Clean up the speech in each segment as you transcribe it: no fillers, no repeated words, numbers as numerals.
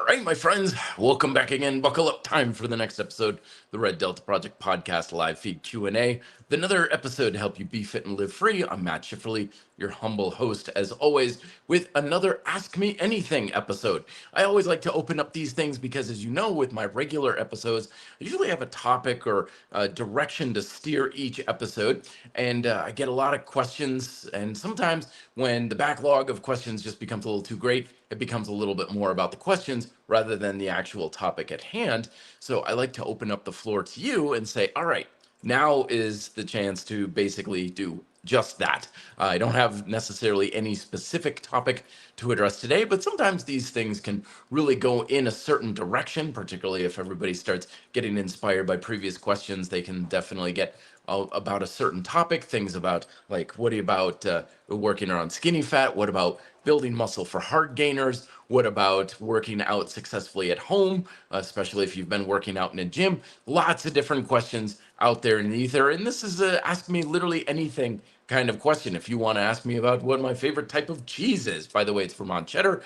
right, my friends, welcome back again. Buckle up, time for the next episode, the Red Delta Project Podcast live feed Q&A. Another episode to help you be fit and live free. I'm Matt Schifferly, your humble host, as always, with another Ask Me Anything episode. I always like to open up these things because, as you know, with my regular episodes, I usually have a topic or a direction to steer each episode, and I get a lot of questions, and sometimes when the backlog of questions just becomes a little too great, it becomes a little bit more about the questions rather than the actual topic at hand. So I like to open up the floor to you and say, all right, now is the chance to basically do just that. I don't have necessarily any specific topic to address today, but sometimes these things can really go in a certain direction, particularly if everybody starts getting inspired by previous questions. They can definitely get about a certain topic, things about like, what about working around skinny fat? What about building muscle for hard gainers? What about working out successfully at home, especially if you've been working out in a gym? Lots of different questions out there in the ether. And this is a ask me literally anything kind of question. If you want to ask me about what my favorite type of cheese is, by the way, it's Vermont cheddar,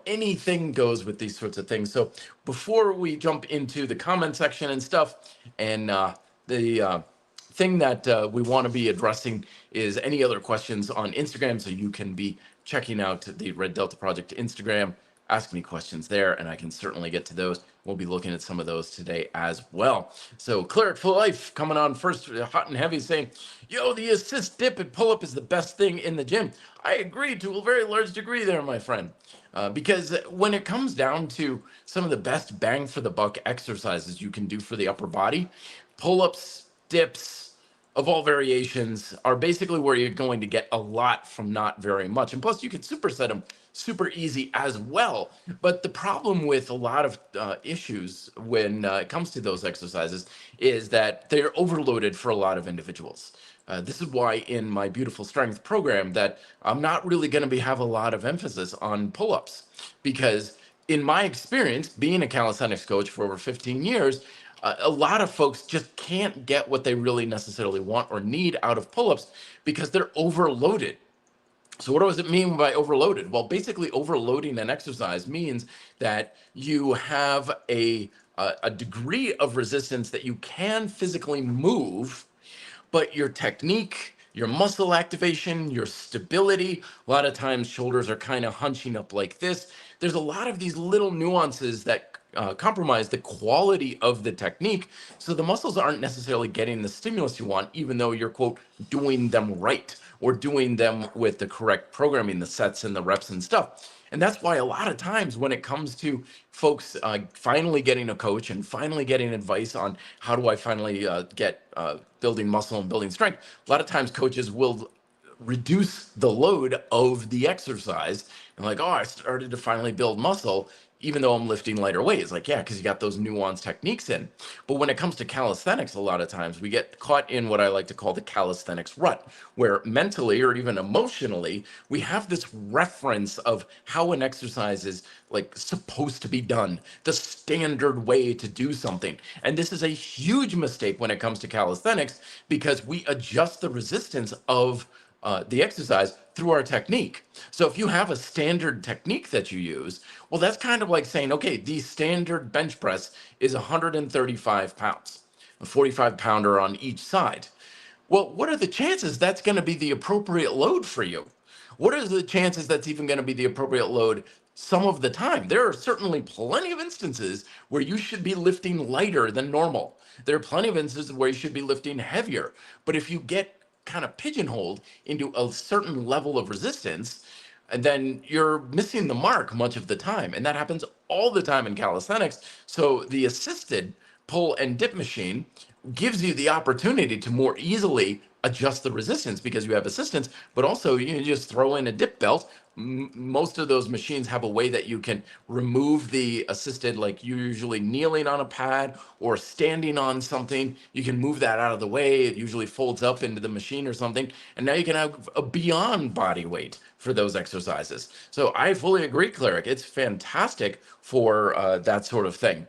anything goes with these sorts of things. So before we jump into the comment section and stuff, and the thing that we want to be addressing is any other questions on Instagram. So you can be checking out the Red Delta Project Instagram, ask me questions there, and I can certainly get to those. We'll be looking at some of those today as well. So Cleric for Life coming on first, hot and heavy, saying, yo, the assist dip and pull-up is the best thing in the gym. I agree to a very large degree there, my friend. Because when it comes down to some of the best bang for the buck exercises you can do for the upper body, pull-ups, dips, of all variations are basically where you're going to get a lot from not very much. And plus you can superset them super easy as well. But the problem with a lot of issues when it comes to those exercises is that they're overloaded for a lot of individuals. This is why in my Beautiful Strength program that I'm not really going to have a lot of emphasis on pull-ups, because in my experience, being a calisthenics coach for over 15 years, a lot of folks just can't get what they really necessarily want or need out of pull-ups because they're overloaded. So what does it mean by overloaded? Well, basically overloading an exercise means that you have a degree of resistance that you can physically move, but your technique, your muscle activation, your stability, a lot of times shoulders are kind of hunching up like this. There's a lot of these little nuances that compromise the quality of the technique. So the muscles aren't necessarily getting the stimulus you want, even though you're, quote, doing them right or doing them with the correct programming, the sets and the reps and stuff. And that's why a lot of times when it comes to folks finally getting a coach and finally getting advice on how do I finally get building muscle and building strength, a lot of times coaches will reduce the load of the exercise and like, oh, I started to finally build muscle even though I'm lifting lighter weights. Like, yeah, because you got those nuanced techniques in. But when it comes to calisthenics, a lot of times we get caught in what I like to call the calisthenics rut, where mentally or even emotionally, we have this reference of how an exercise is like supposed to be done, the standard way to do something. And this is a huge mistake when it comes to calisthenics, because we adjust the resistance of the exercise through our technique. So if you have a standard technique that you use, well, that's kind of like saying, okay, the standard bench press is 135 pounds, a 45 pounder on each side. Well, what are the chances that's going to be the appropriate load for you? What are the chances that's even going to be the appropriate load some of the time? There are certainly plenty of instances where you should be lifting lighter than normal. There are plenty of instances where you should be lifting heavier. But if you get kind of pigeonholed into a certain level of resistance, and then you're missing the mark much of the time. And that happens all the time in calisthenics. So the assisted pull and dip machine gives you the opportunity to more easily adjust the resistance because you have assistance, but also you can just throw in a dip belt. Most of those machines have a way that you can remove the assisted, like you're usually kneeling on a pad or standing on something. You can move that out of the way. It usually folds up into the machine or something. And now you can have a beyond body weight for those exercises. So I fully agree, Cleric. It's fantastic for that sort of thing.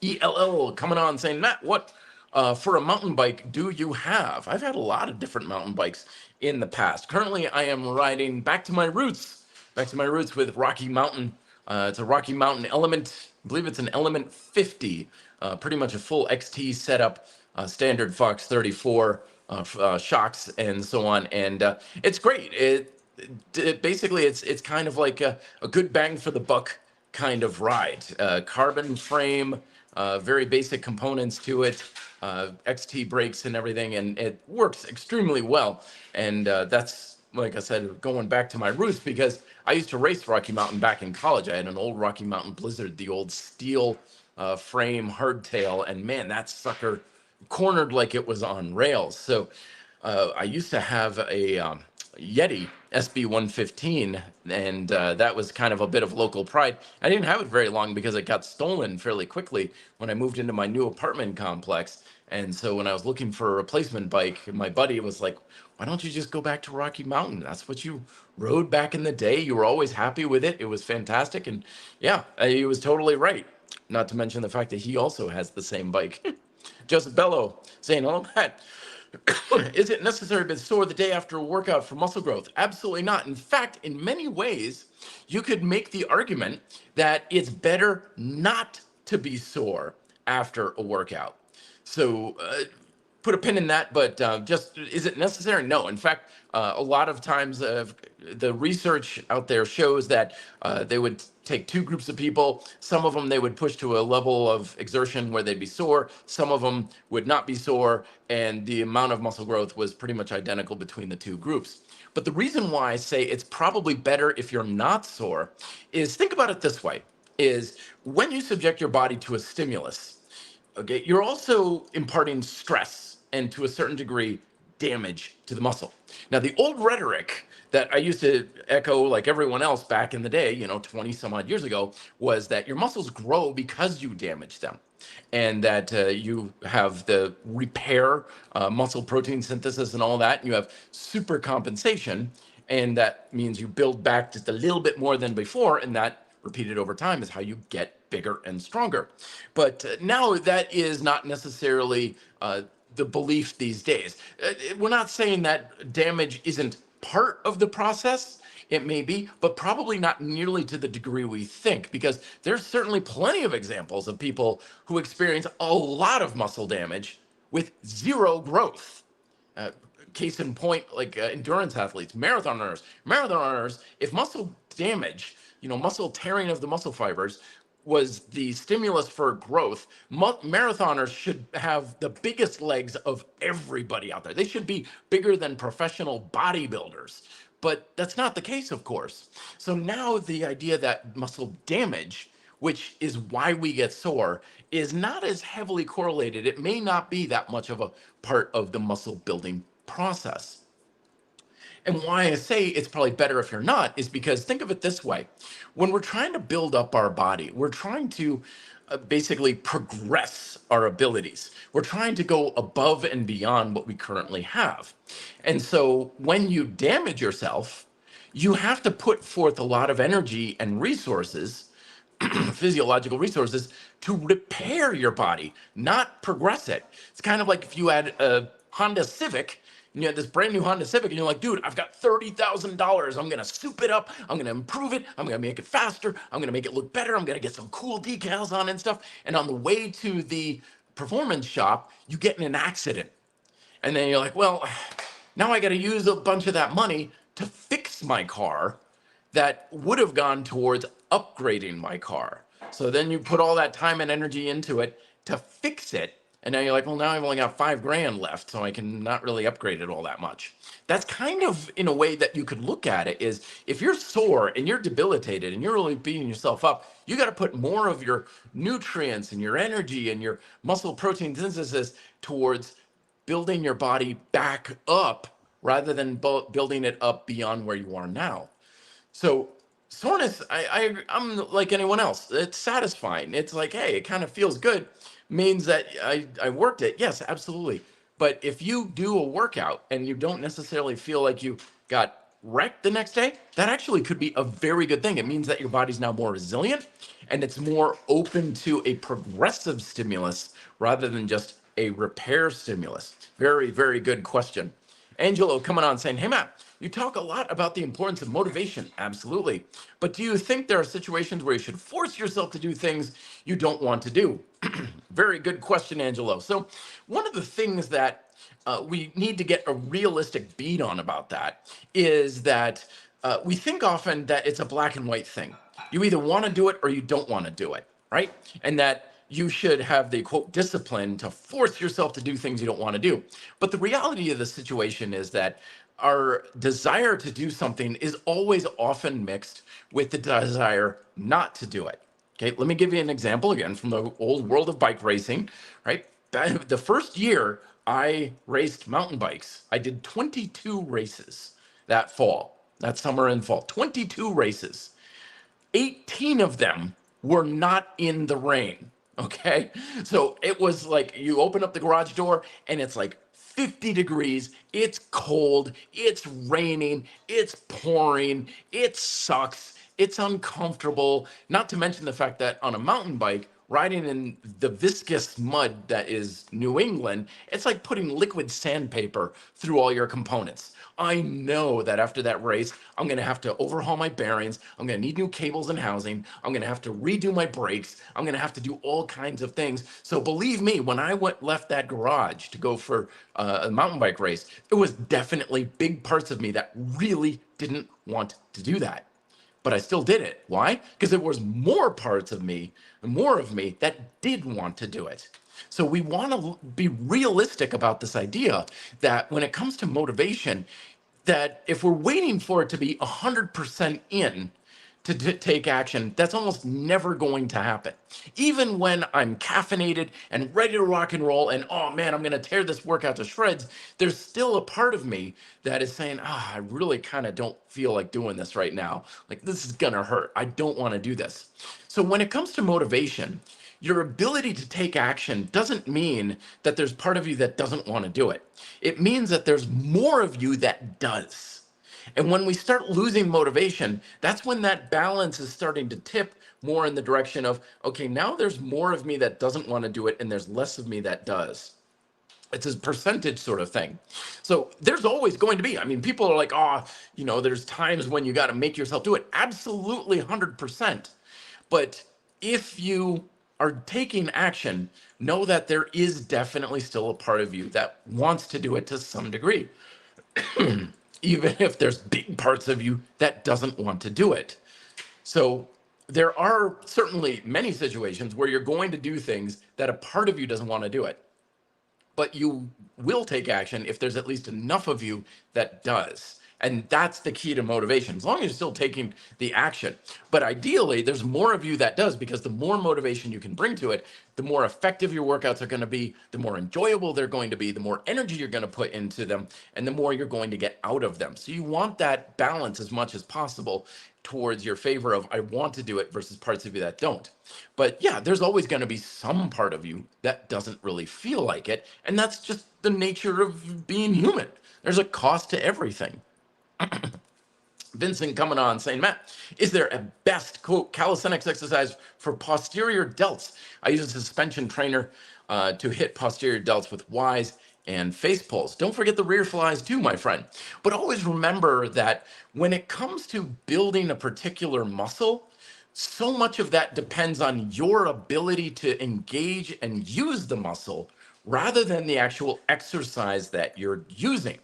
ELL coming on saying, Matt, what for a mountain bike do you have? I've had a lot of different mountain bikes in the past. Currently, I am riding back to my roots with Rocky Mountain It's a Rocky Mountain Element. I believe it's an Element 50, pretty much a full XT setup, standard Fox 34 shocks and so on. And it's great. Basically it's kind of like a good bang for the buck kind of ride. Carbon frame, very basic components to it, XT brakes and everything, and it works extremely well. And that's, like I said, going back to my roots, because I used to race Rocky Mountain back in college. I had an old Rocky Mountain Blizzard, the old steel frame hardtail, and man, that sucker cornered like it was on rails. So I used to have a Yeti SB 115, and that was kind of a bit of local pride. I didn't have it very long because it got stolen fairly quickly when I moved into my new apartment complex. And so when I was looking for a replacement bike, my buddy was like, why don't you just go back to Rocky Mountain? That's what you rode back in the day. You were always happy with it. It was fantastic. And yeah, he was totally right. Not to mention the fact that he also has the same bike. Joseph Bello saying, hello, Matt. Is it necessary to be sore the day after a workout for muscle growth? Absolutely not. In fact, in many ways, you could make the argument that it's better not to be sore after a workout. So put a pin in that, but just, is it necessary? No. In fact, a lot of times the research out there shows that they would take two groups of people. Some of them they would push to a level of exertion where they'd be sore. Some of them would not be sore, and the amount of muscle growth was pretty much identical between the two groups. But the reason why I say it's probably better if you're not sore is, think about it this way, is when you subject your body to a stimulus, okay, you're also imparting stress and, to a certain degree, damage to the muscle. Now, the old rhetoric that I used to echo like everyone else back in the day, 20 some odd years ago, was that your muscles grow because you damage them, and that you have the repair, muscle protein synthesis and all that, and you have super compensation, and that means you build back just a little bit more than before, and that repeated over time is how you get bigger and stronger. But now that is not necessarily the belief these days. We're not saying that damage isn't part of the process. It may be, but probably not nearly to the degree we think, because there's certainly plenty of examples of people who experience a lot of muscle damage with zero growth. Case in point, like endurance athletes, marathon runners, if muscle damage, muscle tearing of the muscle fibers was the stimulus for growth, marathoners should have the biggest legs of everybody out there. They should be bigger than professional bodybuilders, but that's not the case, of course. So now the idea that muscle damage, which is why we get sore, is not as heavily correlated. It may not be that much of a part of the muscle building process. And why I say it's probably better if you're not is because, think of it this way. When we're trying to build up our body, we're trying to basically progress our abilities. We're trying to go above and beyond what we currently have. And so when you damage yourself, you have to put forth a lot of energy and resources, physiological resources, to repair your body, not progress it. It's kind of like if you had a Honda Civic, and you had this brand new Honda Civic, and you're like, dude, I've got $30,000. I'm going to soup it up. I'm going to improve it. I'm going to make it faster. I'm going to make it look better. I'm going to get some cool decals on it and stuff. And on the way to the performance shop, you get in an accident. And then you're like, well, now I got to use a bunch of that money to fix my car that would have gone towards upgrading my car. So then you put all that time and energy into it to fix it. And now you're like, well, now I've only got $5,000 left, so I can not really upgrade it all that much. That's kind of, in a way that you could look at it, is if you're sore and you're debilitated and you're really beating yourself up, you got to put more of your nutrients and your energy and your muscle protein synthesis towards building your body back up rather than building it up beyond where you are now. So soreness, I'm like anyone else. It's satisfying. It's like, hey, it kind of feels good. Means that I worked it. Yes, absolutely. But if you do a workout and you don't necessarily feel like you got wrecked the next day, that actually could be a very good thing. It means that your body's now more resilient and it's more open to a progressive stimulus rather than just a repair stimulus. Very, very good question. Angelo coming on saying, hey, Matt, you talk a lot about the importance of motivation. Absolutely. But do you think there are situations where you should force yourself to do things you don't want to do? Very good question, Angelo. So one of the things that we need to get a realistic beat on about that is that we think often that it's a black and white thing. You either want to do it or you don't want to do it, right? And that you should have the quote discipline to force yourself to do things you don't want to do. But the reality of the situation is that our desire to do something is always often mixed with the desire not to do it. Okay, let me give you an example again from the old world of bike racing, right? The first year I raced mountain bikes, I did 22 races that fall, that summer and fall, 22 races. 18 of them were not in the rain. Okay. So it was like you open up the garage door and it's like 50 degrees. It's cold. It's raining. It's pouring. It sucks. It's uncomfortable. Not to mention the fact that on a mountain bike, riding in the viscous mud that is New England, it's like putting liquid sandpaper through all your components. I know that after that race, I'm going to have to overhaul my bearings. I'm going to need new cables and housing. I'm going to have to redo my brakes. I'm going to have to do all kinds of things. So believe me, when I left that garage to go for a mountain bike race, there was definitely big parts of me that really didn't want to do that. But I still did it. Why? Because there was more parts of me, more of me that did want to do it. So we want to be realistic about this idea that when it comes to motivation, that if we're waiting for it to be 100% in to take action, that's almost never going to happen. Even when I'm caffeinated and ready to rock and roll and, oh man, I'm going to tear this workout to shreds, there's still a part of me that is saying, I really kind of don't feel like doing this right now. Like, this is going to hurt. I don't want to do this. So when it comes to motivation, your ability to take action doesn't mean that there's part of you that doesn't want to do it. It means that there's more of you that does. And when we start losing motivation, that's when that balance is starting to tip more in the direction of, okay, now there's more of me that doesn't want to do it and there's less of me that does. It's a percentage sort of thing. So there's always going to be, people are like, there's times when you got to make yourself do it. Absolutely 100%. But if you are taking action, know that there is definitely still a part of you that wants to do it to some degree. Even if there's big parts of you that doesn't want to do it. So there are certainly many situations where you're going to do things that a part of you doesn't want to do it. But you will take action if there's at least enough of you that does. And that's the key to motivation, as long as you're still taking the action. But ideally, there's more of you that does, because the more motivation you can bring to it, the more effective your workouts are going to be, the more enjoyable they're going to be, the more energy you're going to put into them, and the more you're going to get out of them. So you want that balance as much as possible towards your favor of, I want to do it, versus parts of you that don't. But yeah, there's always going to be some part of you that doesn't really feel like it. And that's just the nature of being human. There's a cost to everything. Vincent coming on saying, Matt, is there a best, quote, calisthenics exercise for posterior delts? I use a suspension trainer to hit posterior delts with Ys and face pulls. Don't forget the rear flies too, my friend. But always remember that when it comes to building a particular muscle, so much of that depends on your ability to engage and use the muscle rather than the actual exercise that you're using.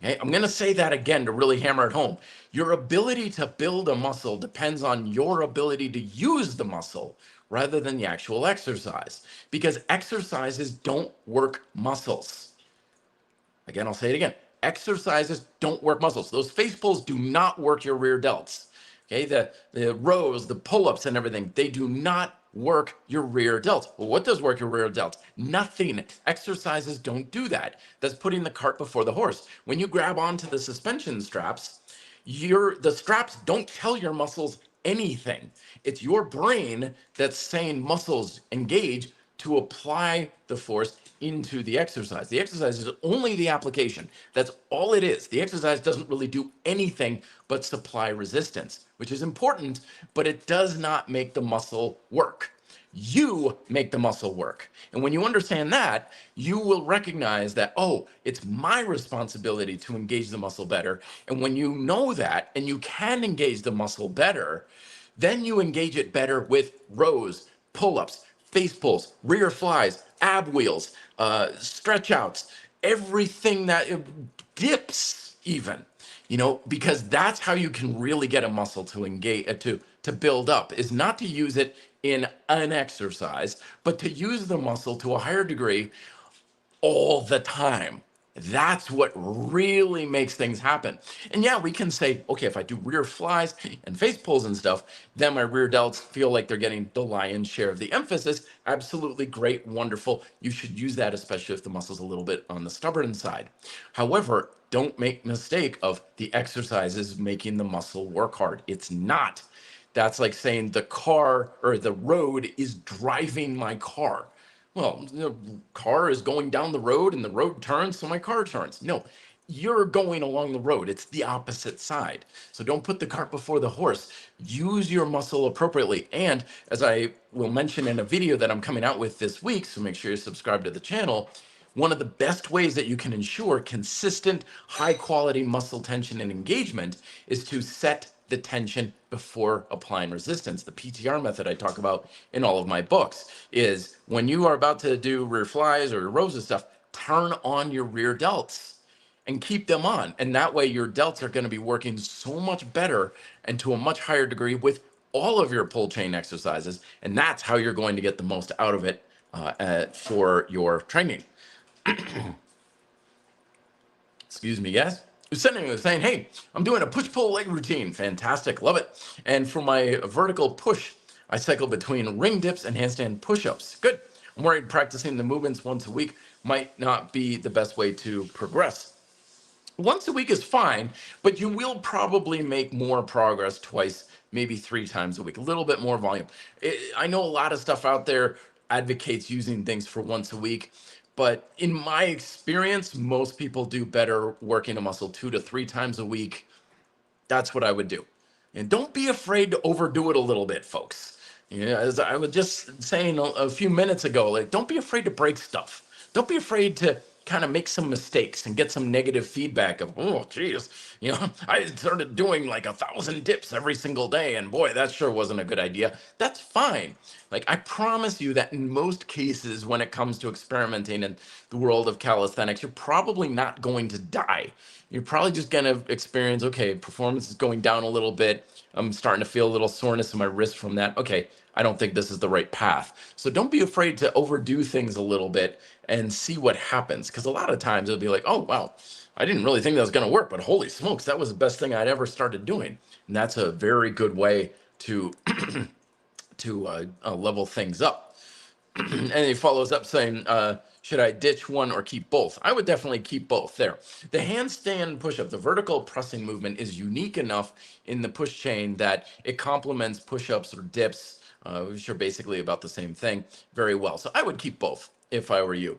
Okay, I'm going to say that again to really hammer it home. Your ability to build a muscle depends on your ability to use the muscle rather than the actual exercise, because exercises don't work muscles. Again, I'll say it again. Exercises don't work muscles. Those face pulls do not work your rear delts. Okay, the rows, the pull-ups and everything, they do not work your rear delts. Well, what does work your rear delts? Nothing. Exercises don't do that. That's putting the cart before the horse. When you grab onto the suspension straps, the straps don't tell your muscles anything. It's your brain that's saying muscles engage to apply the force into the exercise. The exercise is only the application. That's all it is. The exercise doesn't really do anything but supply resistance, which is important, but it does not make the muscle work. You make the muscle work. And when you understand that, you will recognize that, oh, it's my responsibility to engage the muscle better. And when you know that and you can engage the muscle better, then you engage it better with rows, pull-ups, face pulls, rear flies, ab wheels, stretch outs, everything that dips even, because that's how you can really get a muscle to engage, to build up, is not to use it in an exercise, but to use the muscle to a higher degree all the time. That's what really makes things happen. And yeah, we can say, okay, if I do rear flies and face pulls and stuff, then my rear delts feel like they're getting the lion's share of the emphasis. Absolutely great, wonderful. You should use that, especially if the muscle's a little bit on the stubborn side. However, don't make mistake of the exercises making the muscle work hard. It's not. That's like saying the car or the road is driving my car. Well, the car is going down the road and the road turns, so my car turns. No, you're going along the road. It's the opposite side. So don't put the cart before the horse. Use your muscle appropriately. And as I will mention in a video that I'm coming out with this week, so make sure you subscribe to the channel, one of the best ways that you can ensure consistent, high quality muscle tension and engagement is to set the tension before applying resistance. The PTR method I talk about in all of my books is when you are about to do rear flies or rows and stuff, turn on your rear delts and keep them on. And that way your delts are going to be working so much better and to a much higher degree with all of your pull chain exercises. And that's how you're going to get the most out of it for your training. Excuse me, guys. Who's sending me saying, hey, I'm doing a push-pull leg routine. Fantastic, love it. And for my vertical push, I cycle between ring dips and handstand push-ups. Good. I'm worried practicing the movements once a week might not be the best way to progress. Once a week is fine, but you will probably make more progress twice, maybe 3 times a week, a little bit more volume. I know a lot of stuff out there advocates using things for once a week, but in my experience, most people do better working a muscle 2 to 3 times a week. That's what I would do. And don't be afraid to overdo it a little bit, folks. As I was just saying a few minutes ago, like, don't be afraid to break stuff. Don't be afraid to kind of make some mistakes and get some negative feedback of, oh, geez, I started doing like 1,000 dips every single day, and boy, that sure wasn't a good idea. That's fine. Like, I promise you that in most cases, when it comes to experimenting in the world of calisthenics, you're probably not going to die. You're probably just going to experience, okay, performance is going down a little bit. I'm starting to feel a little soreness in my wrist from that. Okay, I don't think this is the right path. So don't be afraid to overdo things a little bit and see what happens. Because a lot of times it'll be like, oh, wow, I didn't really think that was going to work, but holy smokes, that was the best thing I'd ever started doing. And that's a very good way to level things up. And he follows up saying, should I ditch one or keep both? I would definitely keep both there. The handstand push-up, the vertical pressing movement, is unique enough in the push chain that it complements push-ups or dips, which are basically about the same thing, very well. So I would keep both if I were you.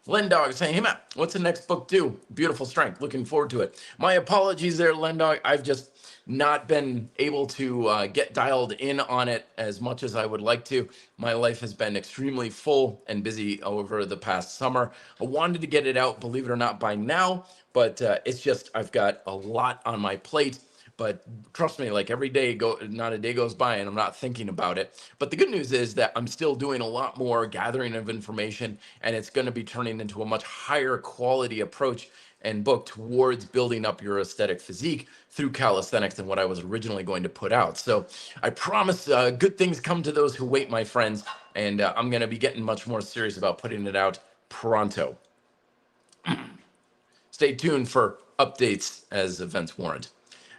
Len Dog saying, hey, Matt, what's the next book do? Beautiful Strength. Looking forward to it. My apologies there, Len Dog. I've just not been able to get dialed in on it as much as I would like to. My life has been extremely full and busy over the past summer. I wanted to get it out, believe it or not, by now, but it's just I've got a lot on my plate. But trust me, like every day, not a day goes by and I'm not thinking about it. But the good news is that I'm still doing a lot more gathering of information, and it's going to be turning into a much higher quality approach and book towards building up your aesthetic physique through calisthenics than what I was originally going to put out. So I promise good things come to those who wait, my friends. And I'm going to be getting much more serious about putting it out pronto. Stay tuned for updates as events warrant.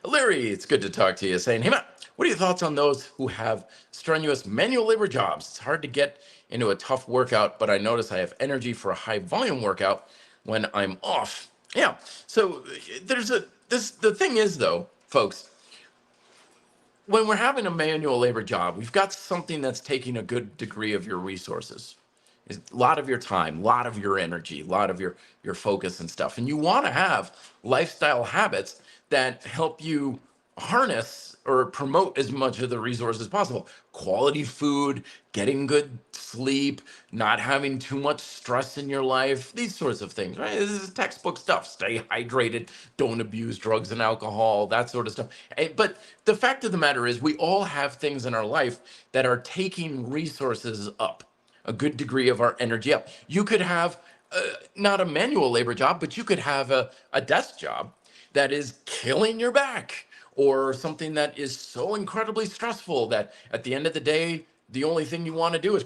Larry, it's good to talk to you, saying, hey, Matt, what are your thoughts on those who have strenuous manual labor jobs? It's hard to get into a tough workout, but I notice I have energy for a high volume workout when I'm off. Yeah, so the thing is, though, folks, when we're having a manual labor job, we've got something that's taking a good degree of your resources. A lot of your time, a lot of your energy, a lot of your focus and stuff. And you want to have lifestyle habits that help you harness or promote as much of the resource as possible. Quality food, getting good sleep, not having too much stress in your life, these sorts of things, right? This is textbook stuff. Stay hydrated, don't abuse drugs and alcohol, that sort of stuff. But the fact of the matter is, we all have things in our life that are taking resources up, a good degree of our energy up. You could have not a manual labor job, but you could have a desk job that is killing your back, or something that is so incredibly stressful that at the end of the day, the only thing you want to do is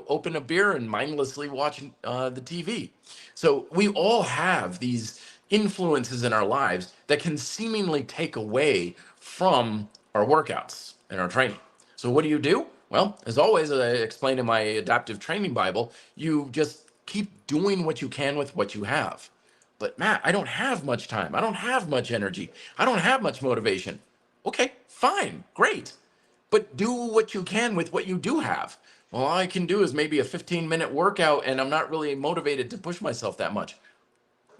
open a beer and mindlessly watch the TV. So we all have these influences in our lives that can seemingly take away from our workouts and our training. So what do? Well, as always, as I explained in my adaptive training Bible, you just keep doing what you can with what you have. But Matt, I don't have much time. I don't have much energy. I don't have much motivation. Okay, fine, great. But do what you can with what you do have. Well, all I can do is maybe a 15-minute workout, and I'm not really motivated to push myself that much.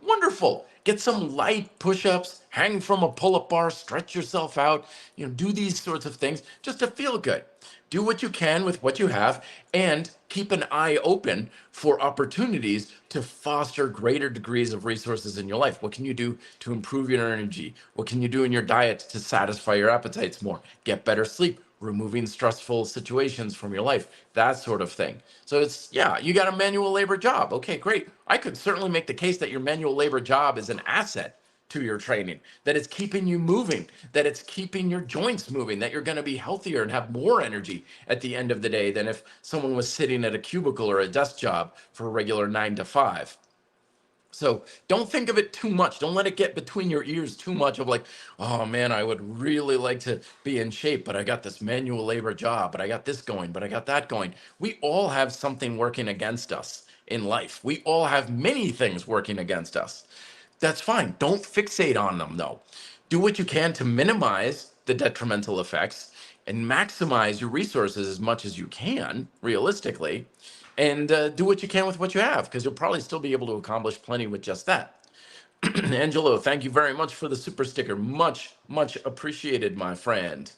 Wonderful. Get some light push-ups, hang from a pull-up bar, stretch yourself out, do these sorts of things just to feel good. Do what you can with what you have, and keep an eye open for opportunities to foster greater degrees of resources in your life. What can you do to improve your energy? What can you do in your diet to satisfy your appetites more? Get better sleep, removing stressful situations from your life, that sort of thing. So you got a manual labor job. Okay, great. I could certainly make the case that your manual labor job is an asset to your training, that it's keeping you moving, that it's keeping your joints moving, that you're going to be healthier and have more energy at the end of the day than if someone was sitting at a cubicle or a desk job for a regular 9 to 5. So don't think of it too much. Don't let it get between your ears too much of like, oh man, I would really like to be in shape, but I got this manual labor job, but I got this going, but I got that going. We all have something working against us in life. We all have many things working against us. That's fine. Don't fixate on them though. Do what you can to minimize the detrimental effects and maximize your resources as much as you can, realistically, and do what you can with what you have, because you'll probably still be able to accomplish plenty with just that. Angelo, thank you very much for the super sticker. Much, much appreciated, my friend.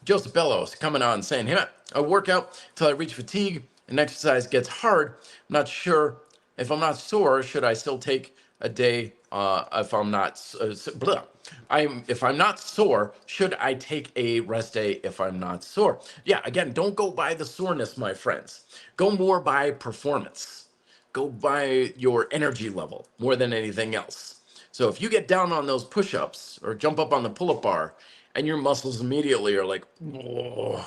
Joseph Bellows coming on saying, hey, Matt, I work out until I reach fatigue and exercise gets hard. I'm not sure if I'm not sore, should I still take a day if I'm not if I'm not sore, should I take a rest day if I'm not sore? Yeah, again, don't go by the soreness, my friends. Go more by performance. Go by your energy level more than anything else. So if you get down on those push-ups or jump up on the pull-up bar and your muscles immediately are like, oh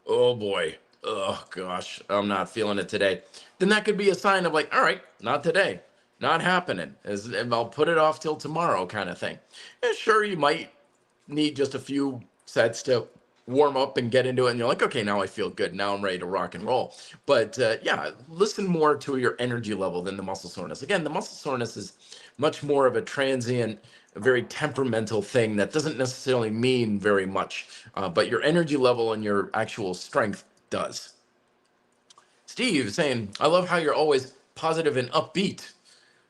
boy, oh gosh, I'm not feeling it today, then that could be a sign of like, all right, not today, not happening, and I'll put it off till tomorrow kind of thing. And sure, you might need just a few sets to warm up and get into it, and you're like, okay, now I feel good, now I'm ready to rock and roll. But yeah, listen more to your energy level than the muscle soreness. Again, the muscle soreness is much more of a transient, a very temperamental thing that doesn't necessarily mean very much, but your energy level and your actual strength does. Steve saying, I love how you're always positive and upbeat.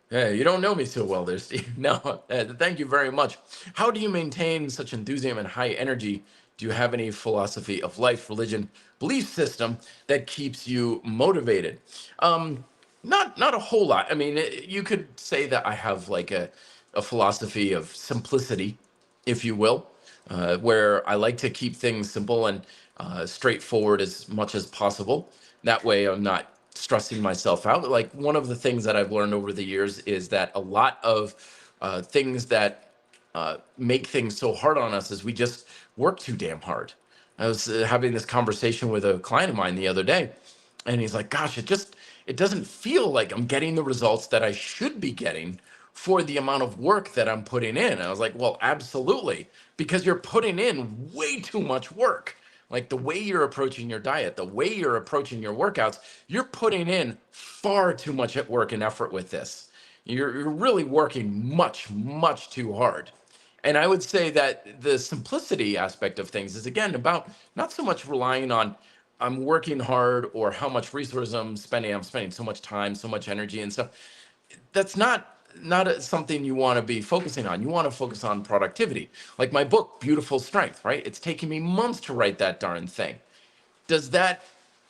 Hey, you don't know me so well there, Steve. No, thank you very much. How do you maintain such enthusiasm and high energy? Do you have any philosophy of life, religion, belief system that keeps you motivated? Not a whole lot. I mean, you could say that I have like a philosophy of simplicity, if you will, where I like to keep things simple and straightforward as much as possible. That way I'm not stressing myself out. Like, one of the things that I've learned over the years is that a lot of things that make things so hard on us is we just work too damn hard. I was having this conversation with a client of mine the other day, and he's like, gosh, it doesn't feel like I'm getting the results that I should be getting for the amount of work that I'm putting in. And I was like, well, absolutely, because you're putting in way too much work. Like, the way you're approaching your diet, the way you're approaching your workouts, you're putting in far too much work and effort with this. You're really working much, much too hard. And I would say that the simplicity aspect of things is, again, about not so much relying on I'm working hard or how much resources I'm spending so much time, so much energy and stuff. that's not something you want to be focusing on. You want to focus on productivity. Like my book, Beautiful Strength, right? It's taken me months to write that darn thing. Does that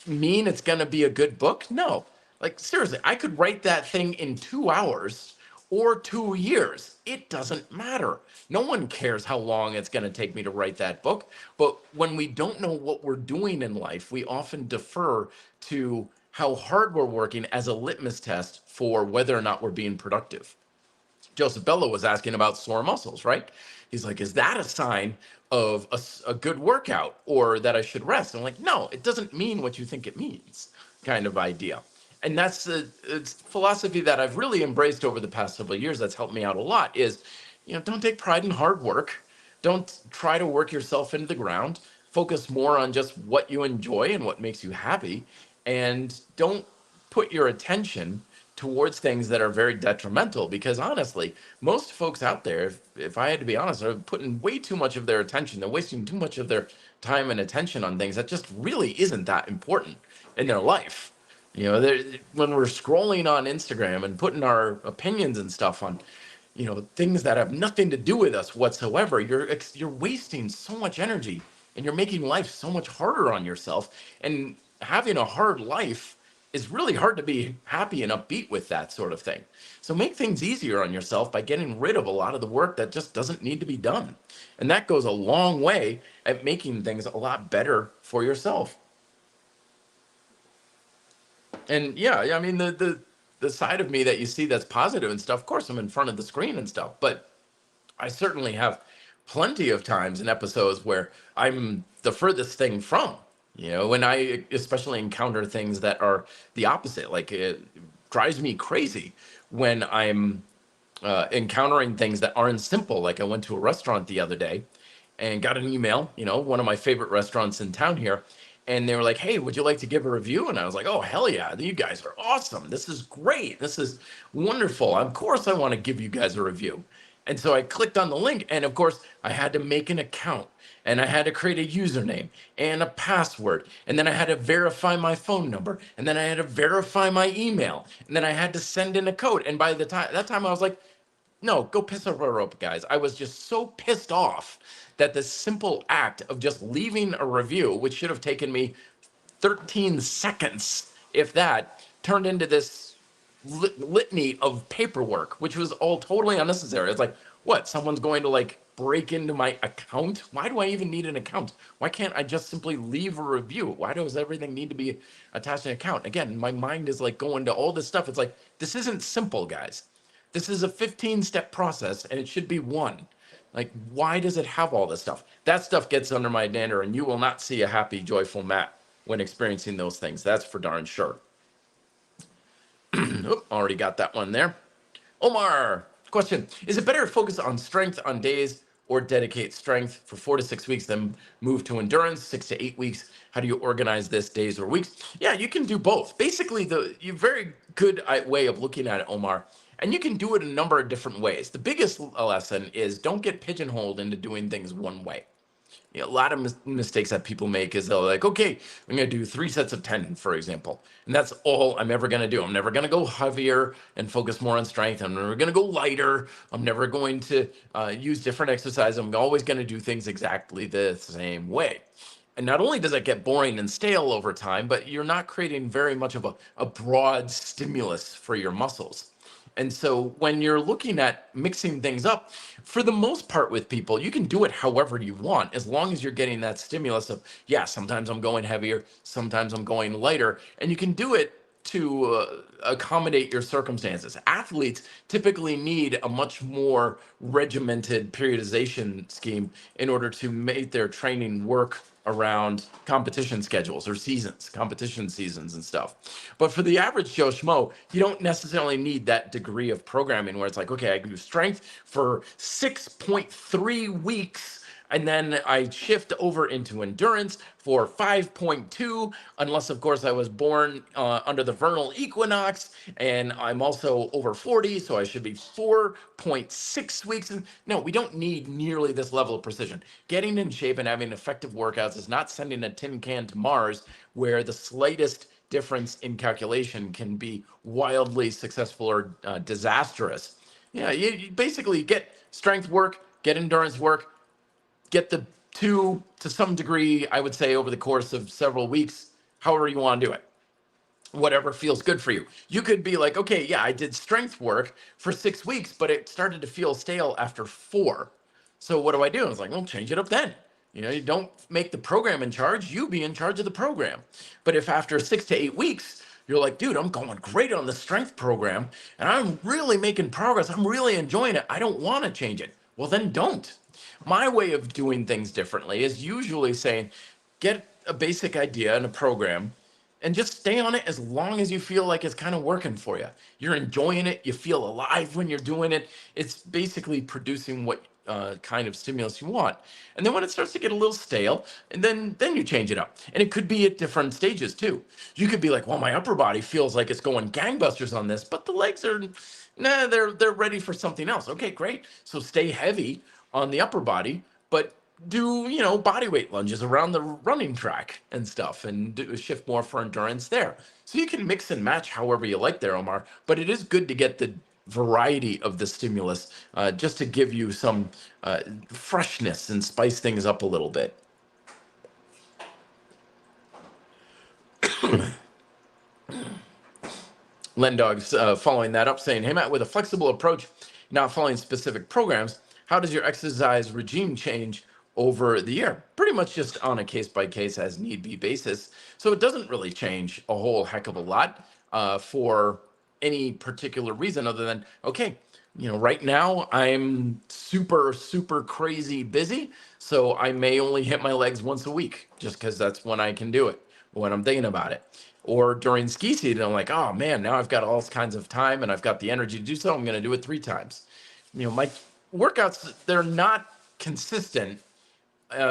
mean it's going to be a good book? No. Like, seriously, I could write that thing in 2 hours or 2 years. It doesn't matter. No one cares how long it's going to take me to write that book. But when we don't know what we're doing in life, we often defer to how hard we're working as a litmus test for whether or not we're being productive. Joseph Bello was asking about sore muscles, right? He's like, is that a sign of a good workout or that I should rest? I'm like, no, it doesn't mean what you think it means, kind of idea. And that's it's philosophy that I've really embraced over the past several years. That's helped me out a lot is, don't take pride in hard work. Don't try to work yourself into the ground. Focus more on just what you enjoy and what makes you happy. And don't put your attention towards things that are very detrimental, because honestly, most folks out there, if I had to be honest, are putting way too much of their attention. They're wasting too much of their time and attention on things that just really isn't that important in their life. When we're scrolling on Instagram and putting our opinions and stuff on, things that have nothing to do with us whatsoever, you're wasting so much energy and you're making life so much harder on yourself. And having a hard life is really hard to be happy and upbeat with that sort of thing. So make things easier on yourself by getting rid of a lot of the work that just doesn't need to be done. And that goes a long way at making things a lot better for yourself. And yeah, I mean, the side of me that you see that's positive and stuff, of course, I'm in front of the screen and stuff, but I certainly have plenty of times and episodes where I'm the furthest thing from, when I especially encounter things that are the opposite. Like, it drives me crazy when I'm encountering things that aren't simple. Like, I went to a restaurant the other day and got an email, one of my favorite restaurants in town here. And they were like, hey, would you like to give a review? And I was like, oh, hell yeah, you guys are awesome. This is great. This is wonderful. Of course, I want to give you guys a review. And so I clicked on the link. And of course, I had to make an account and I had to create a username and a password. And then I had to verify my phone number. And then I had to verify my email. And then I had to send in a code. And by that time, I was like, no, go piss over a rope, guys. I was just so pissed off that the simple act of just leaving a review, which should have taken me 13 seconds, if that, turned into this litany of paperwork, which was all totally unnecessary. It's like, what? Someone's going to break into my account? Why do I even need an account? Why can't I just simply leave a review? Why does everything need to be attached to an account? Again, my mind is going to all this stuff. It's like, this isn't simple, guys. This is a 15-step process, and it should be one. Why does it have all this stuff? That stuff gets under my dander, and you will not see a happy, joyful Matt when experiencing those things. That's for darn sure. Oop, already got that one there. Omar, question. Is it better to focus on strength on days or dedicate strength for 4 to 6 weeks, then move to endurance 6 to 8 weeks? How do you organize this, days or weeks? Yeah, you can do both. Basically, you very good way of looking at it, Omar. And you can do it a number of different ways. The biggest lesson is don't get pigeonholed into doing things one way. A lot of mistakes that people make is they're like, okay, I'm going to do 3 sets of 10, for example. And that's all I'm ever going to do. I'm never going to go heavier and focus more on strength. I'm never going to go lighter. I'm never going to use different exercises. I'm always going to do things exactly the same way. And not only does it get boring and stale over time, but you're not creating very much of a broad stimulus for your muscles. And so when you're looking at mixing things up, for the most part with people, you can do it however you want, as long as you're getting that stimulus of, yeah, sometimes I'm going heavier, sometimes I'm going lighter, and you can do it to accommodate your circumstances. Athletes typically need a much more regimented periodization scheme in order to make their training work around competition schedules or competition seasons and stuff. But for the average Joe Schmo, you don't necessarily need that degree of programming where it's like, okay, I can do strength for 6.3 weeks, and then I shift over into endurance for 5.2, unless, of course, I was born under the vernal equinox, and I'm also over 40, so I should be 4.6 weeks. And no, we don't need nearly this level of precision. Getting in shape and having effective workouts is not sending a tin can to Mars where the slightest difference in calculation can be wildly successful or disastrous. Yeah, you basically get strength work, get endurance work, get the two to some degree, I would say, over the course of several weeks, however you want to do it, whatever feels good for you. You could be like, okay, yeah, I did strength work for 6 weeks, but it started to feel stale after 4. So what do I do? I was like, well, change it up then. You don't make the program in charge, you be in charge of the program. But if after 6 to 8 weeks, you're like, dude, I'm going great on the strength program and I'm really making progress, I'm really enjoying it, I don't want to change it. Well, then don't. My way of doing things differently is usually saying, get a basic idea in a program and just stay on it as long as you feel like it's kind of working for you. You're enjoying it. You feel alive when you're doing it. It's basically producing what kind of stimulus you want. And then when it starts to get a little stale, and then you change it up. And it could be at different stages too. You could be like, well, my upper body feels like it's going gangbusters on this, but the legs are, nah, they're ready for something else. Okay, great. So stay heavy on the upper body, but do body weight lunges around the running track and stuff, and shift more for endurance there. So you can mix and match however you like there, Omar, but it is good to get the variety of the stimulus, just to give you some freshness and spice things up a little bit. Lendog's following that up, saying, hey Matt, with a flexible approach, not following specific programs, how does your exercise regime change over the year? Pretty much just on a case-by-case as need be basis. So it doesn't really change a whole heck of a lot for any particular reason other than, okay, right now I'm super, super crazy busy. So I may only hit my legs once a week just because that's when I can do it, when I'm thinking about it. Or during ski season, I'm like, oh man, now I've got all kinds of time and I've got the energy to do so. I'm going to do it 3 times. My workouts, they're not consistent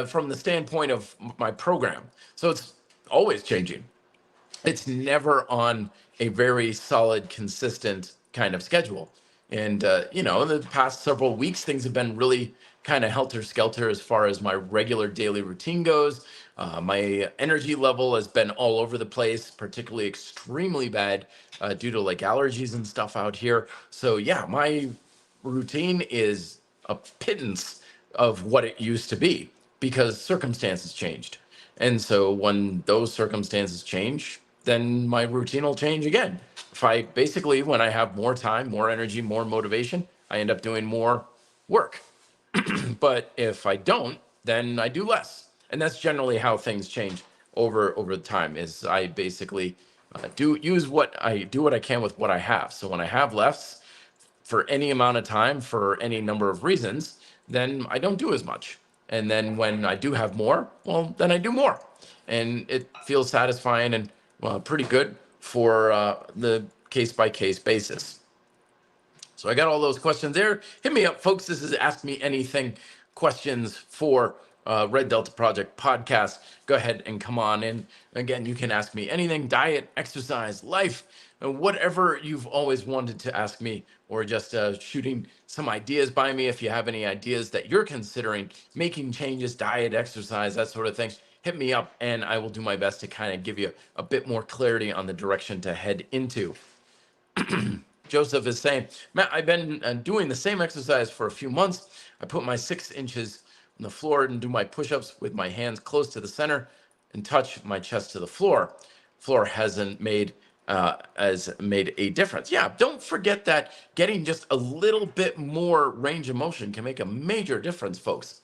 from the standpoint of my program. So it's always changing. It's never on a very solid, consistent kind of schedule. And, in the past several weeks, things have been really kind of helter-skelter as far as my regular daily routine goes. My energy level has been all over the place, particularly extremely bad due to like allergies and stuff out here. So yeah, my routine is a pittance of what it used to be because circumstances changed. And so when those circumstances change, then my routine will change again. When I have more time, more energy, more motivation, I end up doing more work. But if I don't, then I do less. And that's generally how things change over the time, is I basically do what I can with what I have. So when I have less for any amount of time, for any number of reasons, then I don't do as much. And then when I do have more, well, then I do more. And it feels satisfying and pretty good for the case-by-case basis. So I got all those questions there. Hit me up, folks. This is Ask Me Anything questions for Red Delta Project podcast. Go ahead and come on in. Again, you can ask me anything, diet, exercise, life, and whatever you've always wanted to ask me, or just shooting some ideas by me. If you have any ideas that you're considering making changes, diet, exercise, that sort of thing, hit me up and I will do my best to kind of give you a bit more clarity on the direction to head into. Joseph is saying, Matt, I've been doing the same exercise for a few months. I put my 6 inches on the floor and do my push-ups with my hands close to the center and touch my chest to the floor. Floor hasn't made a difference. Yeah, don't forget that getting just a little bit more range of motion can make a major difference, folks.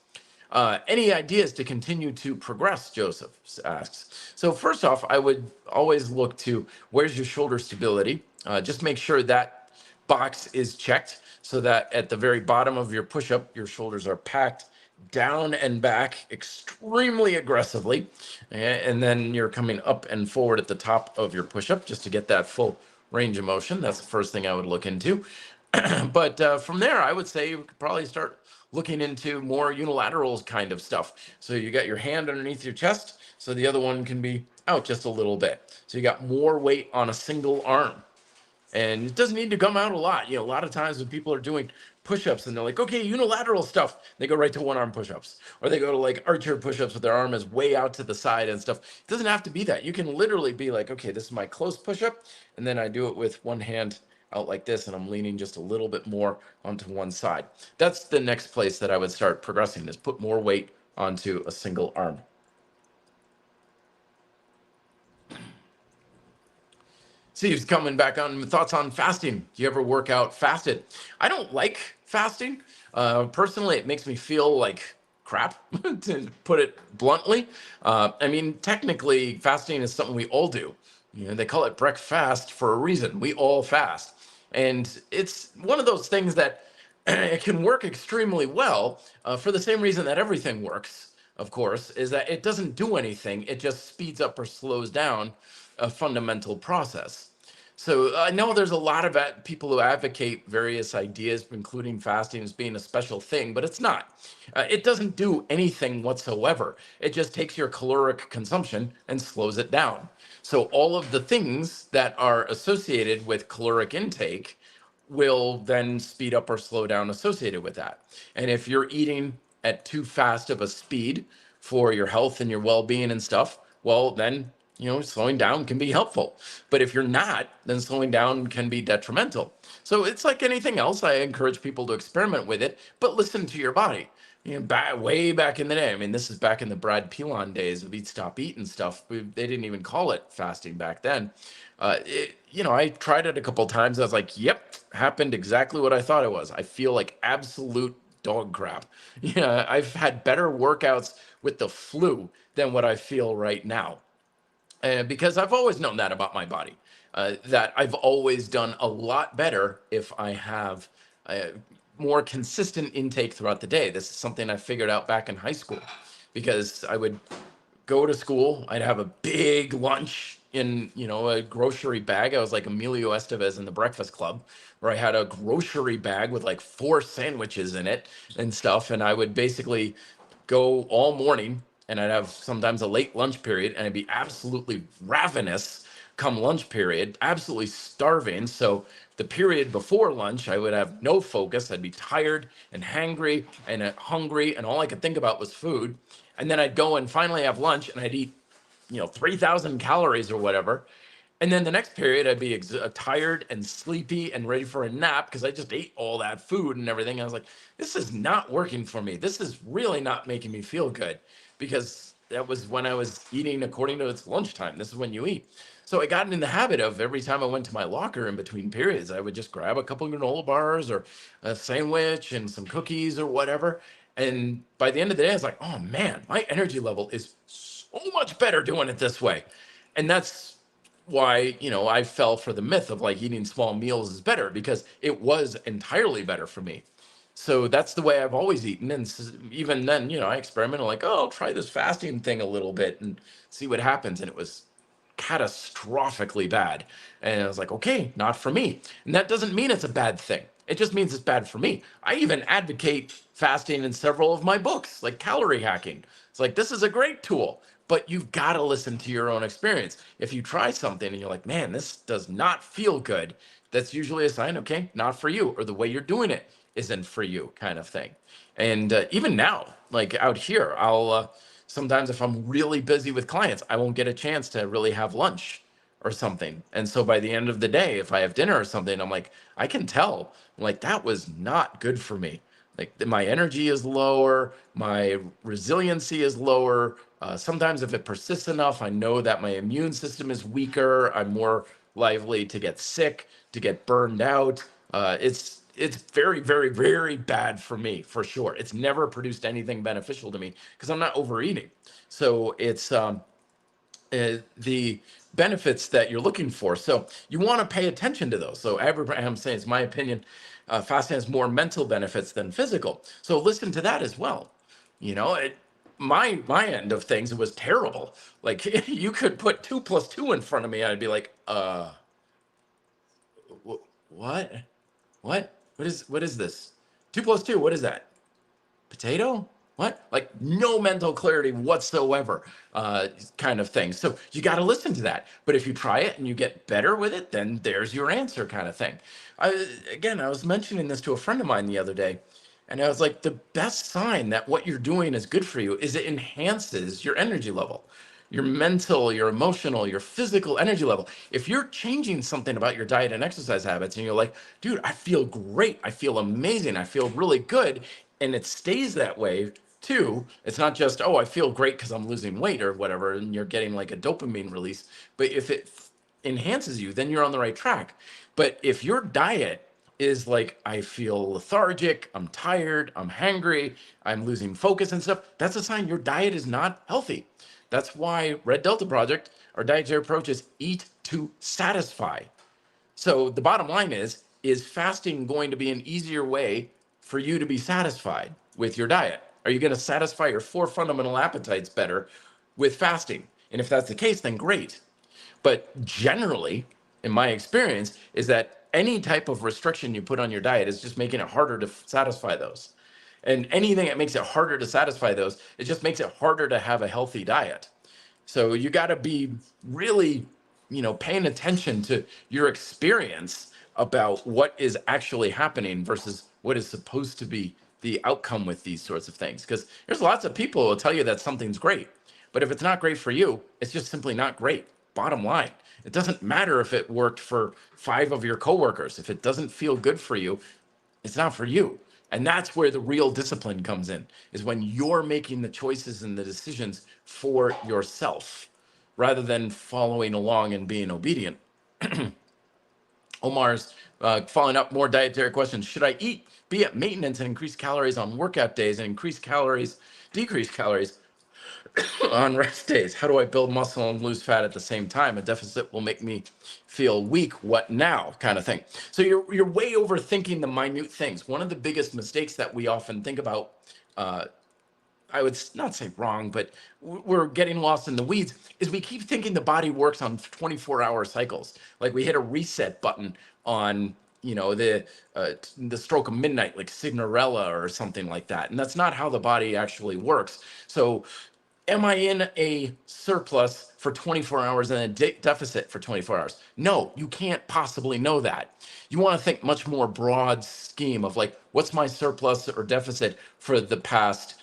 Any ideas to continue to progress, Joseph asks. So first off, I would always look to where's your shoulder stability. Just make sure that box is checked so that at the very bottom of your push-up, your shoulders are packed down and back extremely aggressively. And then you're coming up and forward at the top of your push-up just to get that full range of motion. That's the first thing I would look into. But from there, I would say you could probably start looking into more unilateral kind of stuff. So you got your hand underneath your chest, so the other one can be out just a little bit. So you got more weight on a single arm. And it doesn't need to come out a lot. A lot of times when people are doing push-ups and they're like, okay, unilateral stuff, they go right to one arm push-ups, or they go to like archer push-ups with their arm is way out to the side and stuff. It doesn't have to be that. You can literally be like, okay, this is my close push-up, and then I do it with one hand out like this, and I'm leaning just a little bit more onto one side. That's the next place that I would start progressing, is put more weight onto a single arm. Steve's coming back on thoughts on fasting. Do you ever work out fasted? I don't like fasting. Personally, it makes me feel like crap, to put it bluntly. I mean, technically, fasting is something we all do. They call it breakfast for a reason. We all fast. And it's one of those things that it can work extremely well for the same reason that everything works, of course, is that it doesn't do anything. It just speeds up or slows down a fundamental process. So I know there's a lot of people who advocate various ideas, including fasting as being a special thing, but it's not. It doesn't do anything whatsoever. It just takes your caloric consumption and slows it down. So all of the things that are associated with caloric intake will then speed up or slow down associated with that. And if you're eating at too fast of a speed for your health and your well-being and stuff, well, then slowing down can be helpful. But if you're not, then slowing down can be detrimental. So it's like anything else. I encourage people to experiment with it, but listen to your body. Way back in the day, I mean, this is back in the Brad Pilon days of Eat Stop Eat and stuff. They didn't even call it fasting back then. I tried it a couple times. I was like, yep, happened exactly what I thought it was. I feel like absolute dog crap. I've had better workouts with the flu than what I feel right now. Because I've always known that about my body, that I've always done a lot better if I have more consistent intake throughout the day. This is something I figured out back in high school, because I would go to school, I'd have a big lunch in, a grocery bag. I was like Emilio Estevez in The Breakfast Club, where I had a grocery bag with like 4 sandwiches in it and stuff. And I would basically go all morning, and I'd have sometimes a late lunch period, and I'd be absolutely ravenous come lunch period, absolutely starving. So the period before lunch, I would have no focus. I'd be tired and hangry and hungry, and all I could think about was food. And then I'd go and finally have lunch, and I'd eat, 3,000 calories or whatever. And then the next period, I'd be tired and sleepy and ready for a nap, because I just ate all that food and everything. I was like, this is not working for me. This is really not making me feel good, because that was when I was eating according to its lunchtime. This is when you eat. So I got in the habit of, every time I went to my locker in between periods, I would just grab a couple of granola bars or a sandwich and some cookies or whatever. And by the end of the day, I was like, oh man, my energy level is so much better doing it this way. And that's why, I fell for the myth of like eating small meals is better, because it was entirely better for me. So that's the way I've always eaten. And even then, I experimented, like, oh, I'll try this fasting thing a little bit and see what happens. And it was catastrophically bad. And I was like, okay, not for me. And that doesn't mean it's a bad thing. It just means it's bad for me. I even advocate fasting in several of my books, like calorie hacking. It's like, this is a great tool, but you've got to listen to your own experience. If you try something and you're like, man, this does not feel good, that's usually a sign, okay, not for you, or the way you're doing it isn't for you, kind of thing. And even now, like out here, I'll sometimes, if I'm really busy with clients, I won't get a chance to really have lunch or something. And so by the end of the day, if I have dinner or something, I'm like, I can tell, like, that was not good for me. Like, my energy is lower, my resiliency is lower. Sometimes if it persists enough, I know that my immune system is weaker. I'm more likely to get sick, to get burned out. It's very, very, very bad for me, for sure. It's never produced anything beneficial to me, because I'm not overeating. So it's the benefits that you're looking for. So you want to pay attention to those. So Abraham says, my opinion, fasting has more mental benefits than physical. So listen to that as well. My end of things, it was terrible. Like, you could put 2 plus 2 in front of me, I'd be like, what? What is this? 2 plus 2, what is that? Potato? What? Like no mental clarity whatsoever, kind of thing. So you got to listen to that. But if you try it and you get better with it, then there's your answer, kind of thing. I was mentioning this to a friend of mine the other day, and I was like, the best sign that what you're doing is good for you is it enhances your energy level, your mental, your emotional, your physical energy level. If you're changing something about your diet and exercise habits, and you're like, dude, I feel great, I feel amazing, I feel really good, and it stays that way. Two, it's not just, oh, I feel great because I'm losing weight or whatever, and you're getting like a dopamine release. But if it enhances you, then you're on the right track. But if your diet is like, I feel lethargic, I'm tired, I'm hangry, I'm losing focus and stuff, that's a sign your diet is not healthy. That's why Red Delta Project, our dietary approach is eat to satisfy. So the bottom line is fasting going to be an easier way for you to be satisfied with your diet? Are you going to satisfy your four fundamental appetites better with fasting? And if that's the case, then great. But generally, in my experience, is that any type of restriction you put on your diet is just making it harder to satisfy those. And anything that makes it harder to satisfy those, it just makes it harder to have a healthy diet. So you got to be really, paying attention to your experience about what is actually happening versus what is supposed to be the outcome with these sorts of things. Because there's lots of people who will tell you that something's great, but if it's not great for you, it's just simply not great. Bottom line, it doesn't matter if it worked for 5 of your coworkers. If it doesn't feel good for you, it's not for you. And that's where the real discipline comes in, is when you're making the choices and the decisions for yourself rather than following along and being obedient. Omar's following up more dietary questions. Should I be at maintenance and increase calories on workout days and decrease calories on rest days? How do I build muscle and lose fat at the same time? A deficit will make me feel weak. What now? Kind of thing. So you're way overthinking the minute things. One of the biggest mistakes that we often think about, I would not say wrong, but we're getting lost in the weeds, is we keep thinking the body works on 24-hour cycles. Like we hit a reset button on, the stroke of midnight, like Signorella or something like that. And that's not how the body actually works. So am I in a surplus for 24 hours and a deficit for 24 hours? No, you can't possibly know that. You want to think much more broad scheme of like, what's my surplus or deficit for the past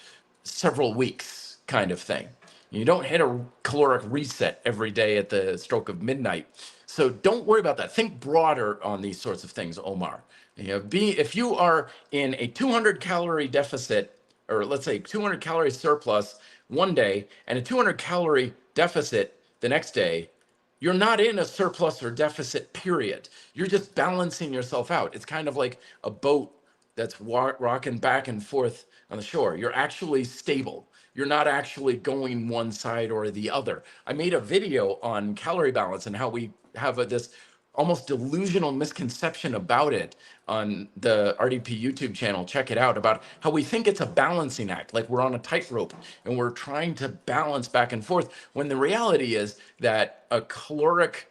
several weeks kind of thing. You don't hit a caloric reset every day at the stroke of midnight. So don't worry about that. Think broader on these sorts of things, Omar. If you are in a 200 calorie deficit, or let's say 200 calorie surplus one day and a 200 calorie deficit the next day, you're not in a surplus or deficit period. You're just balancing yourself out. It's kind of like a boat that's rocking back and forth on the shore. You're actually stable. You're not actually going one side or the other. I made a video on calorie balance and how we have this almost delusional misconception about it on the RDP YouTube channel. Check it out, about how we think it's a balancing act, like we're on a tightrope and we're trying to balance back and forth, when the reality is that a caloric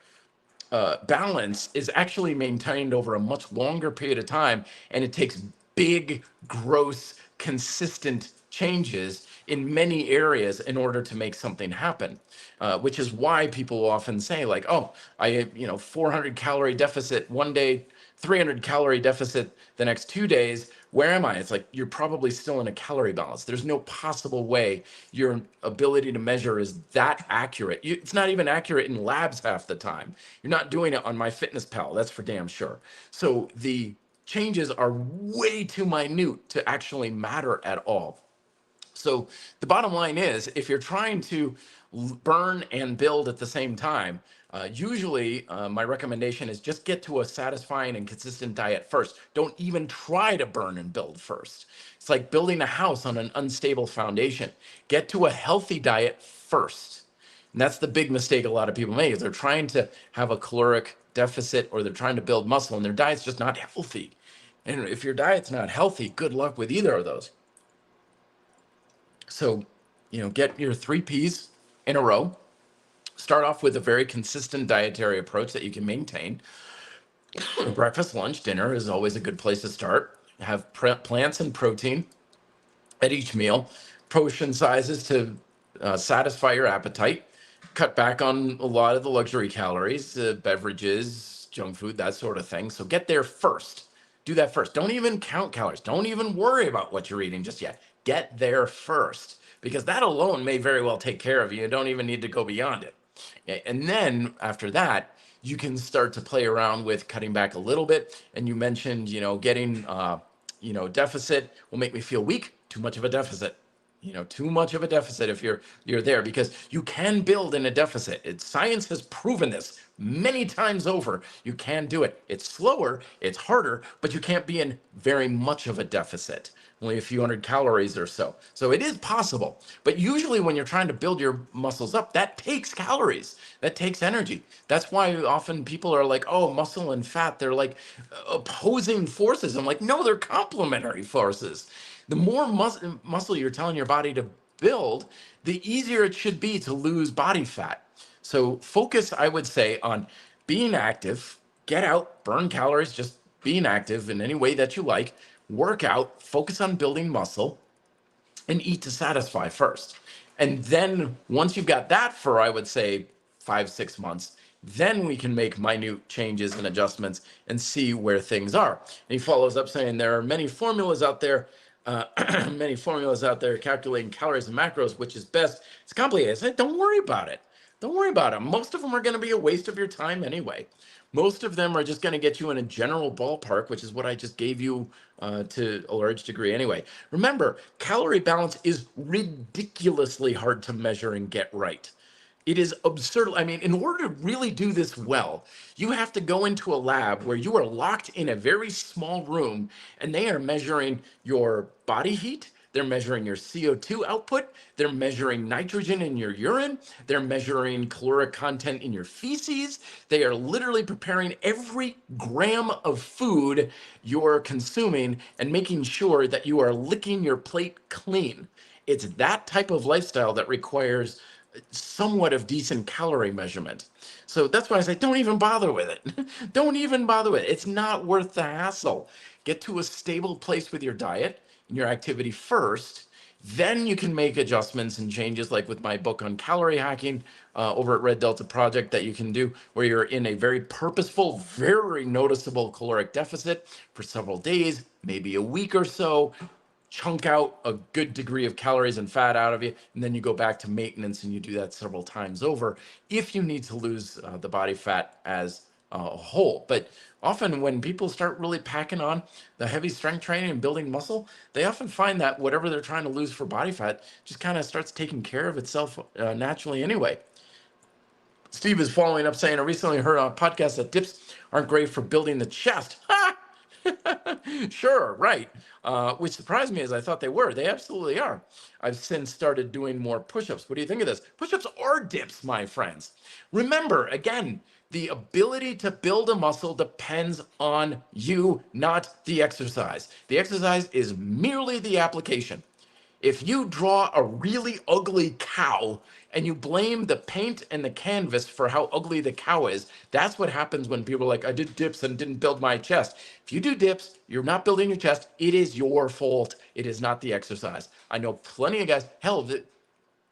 balance is actually maintained over a much longer period of time, and it takes big, gross, consistent changes in many areas in order to make something happen, which is why people often say like, oh, 400 calorie deficit one day, 300 calorie deficit the next 2 days. Where am I? It's like, you're probably still in a calorie balance. There's no possible way your ability to measure is that accurate. It's not even accurate in labs half the time. You're not doing it on MyFitnessPal. That's for damn sure. So the changes are way too minute to actually matter at all. So the bottom line is, if you're trying to burn and build at the same time, usually my recommendation is just get to a satisfying and consistent diet first. Don't even try to burn and build first. It's like building a house on an unstable foundation. Get to a healthy diet first. And that's the big mistake a lot of people make, is they're trying to have a caloric deficit, or they're trying to build muscle and their diet's just not healthy. And if your diet's not healthy, good luck with either of those. So, get your 3 Ps in a row. Start off with a very consistent dietary approach that you can maintain. Breakfast, lunch, dinner is always a good place to start. Have plants and protein at each meal, portion sizes to satisfy your appetite, cut back on a lot of the luxury calories, beverages, junk food, that sort of thing. So get there first. Do that first. Don't even count calories. Don't even worry about what you're eating just yet. Get there first, because that alone may very well take care of you. You don't even need to go beyond it. And then after that, you can start to play around with cutting back a little bit. And you mentioned, getting, deficit will make me feel weak. Too much of a deficit. Too much of a deficit if you're there, because you can build in a deficit. Science has proven this many times over. You can do it. It's slower, it's harder, but you can't be in very much of a deficit, only a few hundred calories or so. So it is possible. But usually when you're trying to build your muscles up, that takes calories, that takes energy. That's why often people are like, oh, muscle and fat, they're like opposing forces. I'm like, no, they're complementary forces. The more muscle you're telling your body to build, the easier it should be to lose body fat. So focus, I would say, on being active, get out, burn calories, just being active in any way that you like, work out, focus on building muscle, and eat to satisfy first. And then once you've got that for, I would say, 5-6 months, then we can make minute changes and adjustments and see where things are. And he follows up saying there are many formulas out there, calculating calories and macros, which is best. It's complicated. I said, don't worry about it. Don't worry about it. Most of them are going to be a waste of your time anyway. Most of them are just going to get you in a general ballpark, which is what I just gave you to a large degree anyway. Remember, calorie balance is ridiculously hard to measure and get right. It is absurd. I mean, in order to really do this well, you have to go into a lab where you are locked in a very small room and they are measuring your body heat. They're measuring your CO2 output. They're measuring nitrogen in your urine. They're measuring caloric content in your feces. They are literally preparing every gram of food you're consuming and making sure that you are licking your plate clean. It's that type of lifestyle that requires somewhat of decent calorie measurement. So that's why I say, don't even bother with it. Don't even bother with it. It's not worth the hassle. Get to a stable place with your diet and your activity first. Then you can make adjustments and changes, like with my book on calorie hacking over at Red Delta Project, that you can do where you're in a very purposeful, very noticeable caloric deficit for several days, maybe a week or so. Chunk out a good degree of calories and fat out of you, and then you go back to maintenance, and you do that several times over if you need to lose the body fat as a whole. But often when people start really packing on the heavy strength training and building muscle, they often find that whatever they're trying to lose for body fat just kind of starts taking care of itself naturally anyway. Steve is following up saying, I recently heard on a podcast that dips aren't great for building the chest. Sure, right. Which surprised me, as I thought they were. They absolutely are. I've since started doing more push-ups. What do you think of this? Push-ups are dips, my friends. Remember, again, the ability to build a muscle depends on you, not the exercise. The exercise is merely the application. If you draw a really ugly cow and you blame the paint and the canvas for how ugly the cow is, that's what happens when people are like, I did dips and didn't build my chest. If you do dips, you're not building your chest. It is your fault. It is not the exercise. I know plenty of guys, hell,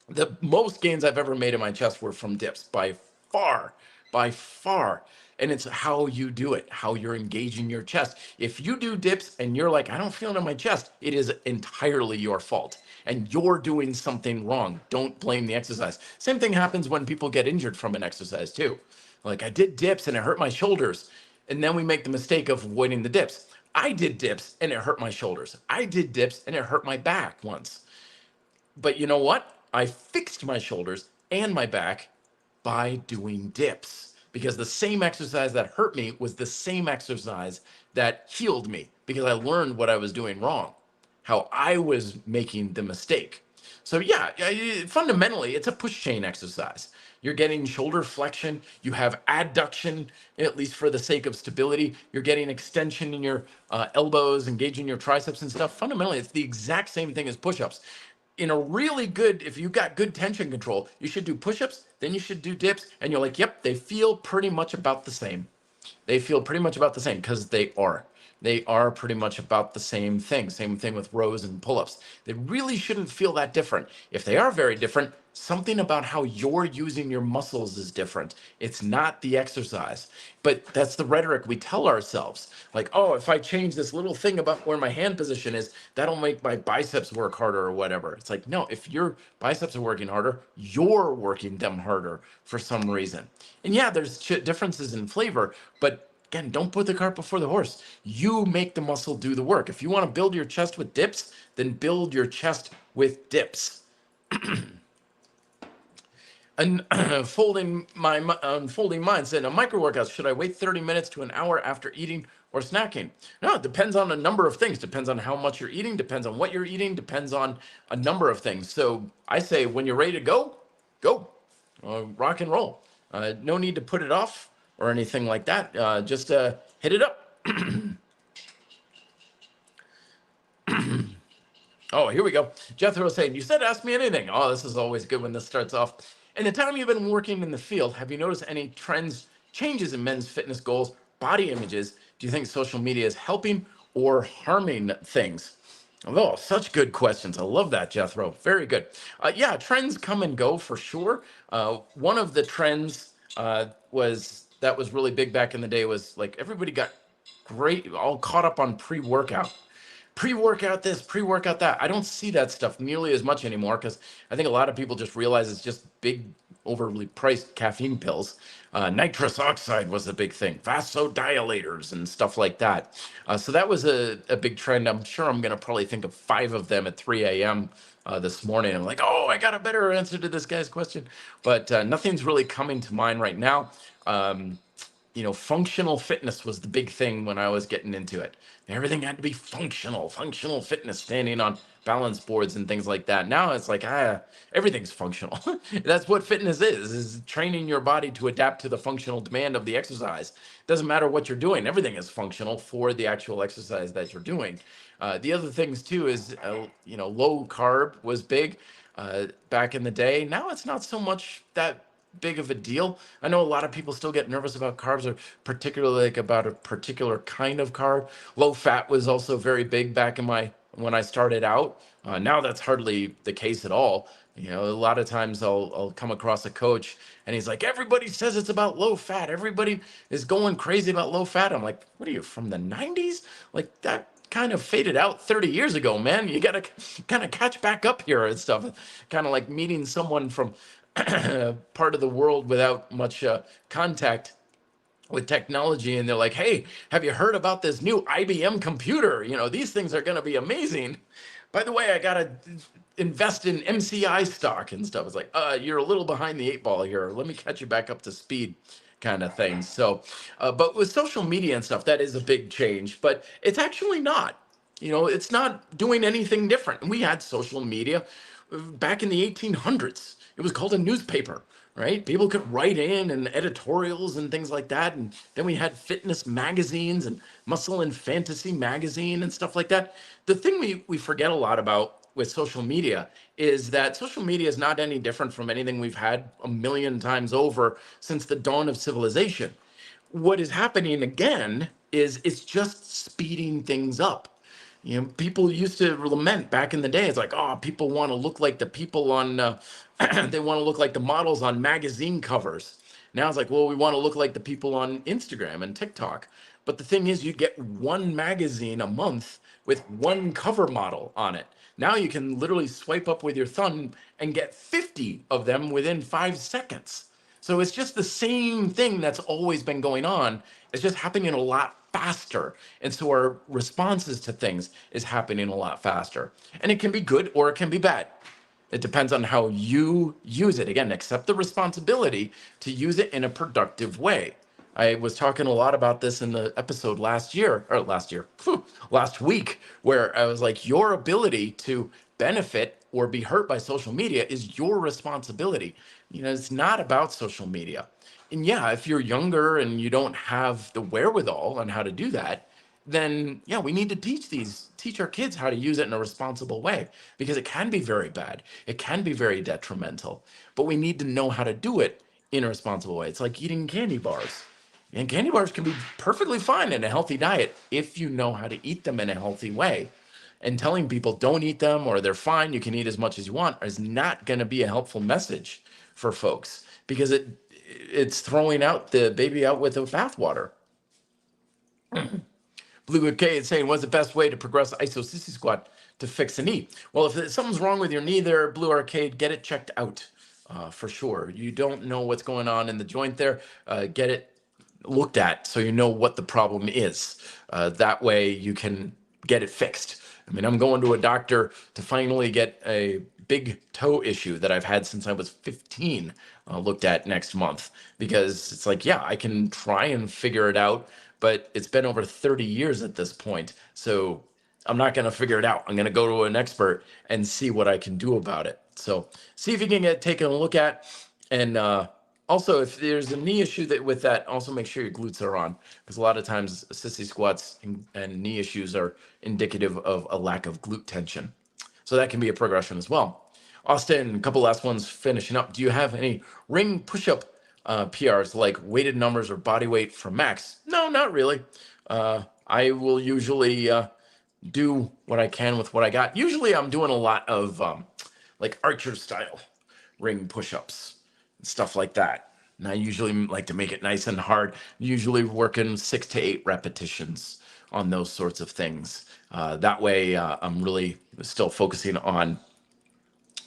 the most gains I've ever made in my chest were from dips by far, by far. And it's how you do it, how you're engaging your chest. If you do dips and you're like, I don't feel it in my chest, it is entirely your fault. And you're doing something wrong. Don't blame the exercise. Same thing happens when people get injured from an exercise too. Like, I did dips and it hurt my shoulders. And then we make the mistake of avoiding the dips. I did dips and it hurt my shoulders. I did dips and it hurt my back once. But you know what? I fixed my shoulders and my back by doing dips, because the same exercise that hurt me was the same exercise that healed me, because I learned what I was doing wrong, how I was making the mistake. So yeah, fundamentally, it's a push chain exercise. You're getting shoulder flexion, you have adduction, at least for the sake of stability. You're getting extension in your elbows, engaging your triceps and stuff. Fundamentally, it's the exact same thing as push-ups. In a really good, if you've got good tension control, you should do push-ups, then you should do dips, and you're like, yep, they feel pretty much about the same. They feel pretty much about the same, because they are. They are pretty much about the same thing. Same thing with rows and pull-ups. They really shouldn't feel that different. If they are very different, something about how you're using your muscles is different. It's not the exercise. But that's the rhetoric we tell ourselves. Like, oh, if I change this little thing about where my hand position is, that'll make my biceps work harder or whatever. It's like, no, if your biceps are working harder, you're working them harder for some reason. And yeah, there's differences in flavor, but again, don't put the cart before the horse. You make the muscle do the work. If you want to build your chest with dips, then build your chest with dips. An unfolding mindset, a micro workout, should I wait 30 minutes to an hour after eating or snacking? No, it depends on a number of things. Depends on how much you're eating, depends on what you're eating, depends on a number of things. So I say when you're ready to go, go. Rock and roll. No need to put it off or anything like that. Just hit it up. Oh, here we go. Jethro saying, you said ask me anything. Oh, this is always good when this starts off. In the time you've been working in the field, have you noticed any changes in men's fitness goals, body images? Do you think social media is helping or harming things? Oh, such good questions. I love that, Jethro. Very good. Yeah, trends come and go for sure. One of the trends was really big back in the day was like everybody got all caught up on pre-workout this, pre-workout that. I don't see that stuff nearly as much anymore because I think a lot of people just realize it's just big, overly priced caffeine pills. Nitrous oxide was a big thing, vasodilators and stuff like that. So that was a big trend. I'm sure I'm going to probably think of 5 of them at 3 a.m. This morning. I'm like, oh, I got a better answer to this guy's question. But nothing's really coming to mind right now. Functional fitness was the big thing when I was getting into it. Everything had to be functional fitness, standing on balance boards and things like that. Now it's like, everything's functional. That's what fitness is training your body to adapt to the functional demand of the exercise. Doesn't matter what you're doing. Everything is functional for the actual exercise that you're doing. The other things too is, low carb was big back in the day. Now it's not so much that big of a deal. I know a lot of people still get nervous about carbs, or particularly like about a particular kind of carb. Low fat was also very big back in when I started out. Now that's hardly the case at all. A lot of times I'll come across a coach and he's like, everybody says it's about low fat. Everybody is going crazy about low fat. I'm like, what are you, from the 90s? Like that kind of faded out 30 years ago, man. You got to kind of catch back up here and stuff. Kind of like meeting someone from part of the world without much contact with technology, and they're like, hey, have you heard about this new IBM computer? These things are going to be amazing. By the way, I got to invest in MCI stock and stuff. It's like, you're a little behind the 8 ball here. Let me catch you back up to speed, kind of thing. So, but with social media and stuff, that is a big change, but it's actually not. It's not doing anything different. And we had social media back in the 1800s. It was called a newspaper, right? People could write in and editorials and things like that. And then we had fitness magazines and Muscle and Fantasy magazine and stuff like that. The thing we forget a lot about with social media is that social media is not any different from anything we've had a million times over since the dawn of civilization. What is happening again is it's just speeding things up. People used to lament back in the day. It's like, oh, people want to look like the people on, they want to look like the models on magazine covers. Now it's like, well, we want to look like the people on Instagram and TikTok. But the thing is, you get one magazine a month with one cover model on it. Now you can literally swipe up with your thumb and get 50 of them within 5 seconds. So it's just the same thing that's always been going on. It's just happening a lot faster. And so our responses to things is happening a lot faster. And it can be good or it can be bad. It depends on how you use it. Again, accept the responsibility to use it in a productive way. I was talking a lot about this in the episode last week, where I was like, your ability to benefit or be hurt by social media is your responsibility. It's not about social media. And yeah, if you're younger and you don't have the wherewithal on how to do that, then yeah, we need to teach our kids how to use it in a responsible way, because it can be very bad. It can be very detrimental, but we need to know how to do it in a responsible way. It's like eating candy bars. And candy bars can be perfectly fine in a healthy diet if you know how to eat them in a healthy way. And telling people don't eat them or they're fine, you can eat as much as you want, is not going to be a helpful message for folks, because it's throwing out the baby out with the bathwater. Blue K is saying, what's the best way to progress iso sissy squat to fix a knee? Well, if something's wrong with your knee there, Blue Arcade, get it checked out for sure. You don't know what's going on in the joint there. Get it looked at so you know what the problem is. That way you can get it fixed. I mean, I'm going to a doctor to finally get a big toe issue that I've had since I was 15 looked at next month, because it's like, yeah, I can try and figure it out, but it's been over 30 years at this point. So I'm not going to figure it out. I'm going to go to an expert and see what I can do about it. So see if you can get taken a look at. And also, if there's a knee issue with that, also make sure your glutes are on, because a lot of times sissy squats and knee issues are indicative of a lack of glute tension. So that can be a progression as well. Austin, a couple last ones finishing up. Do you have any ring push-up PRs like weighted numbers or body weight for max? No, not really. I will usually do what I can with what I got. Usually I'm doing a lot of like archer style ring push-ups and stuff like that. And I usually like to make it nice and hard, usually working 6 to 8 repetitions on those sorts of things. That way I'm really still focusing on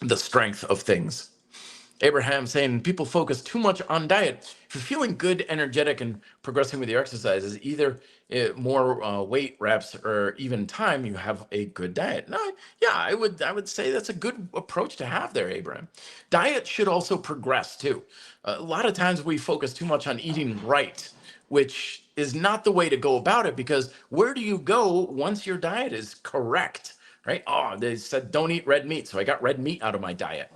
the strength of things. Abraham saying people focus too much on diet. If you're feeling good, energetic, and progressing with your exercises, either more weight reps or even time, you have a good diet. No, yeah, I would say that's a good approach to have there, Abraham. Diet should also progress too. A lot of times we focus too much on eating right, which is not the way to go about it, because where do you go once your diet is correct, right? Oh, they said don't eat red meat, so I got red meat out of my diet.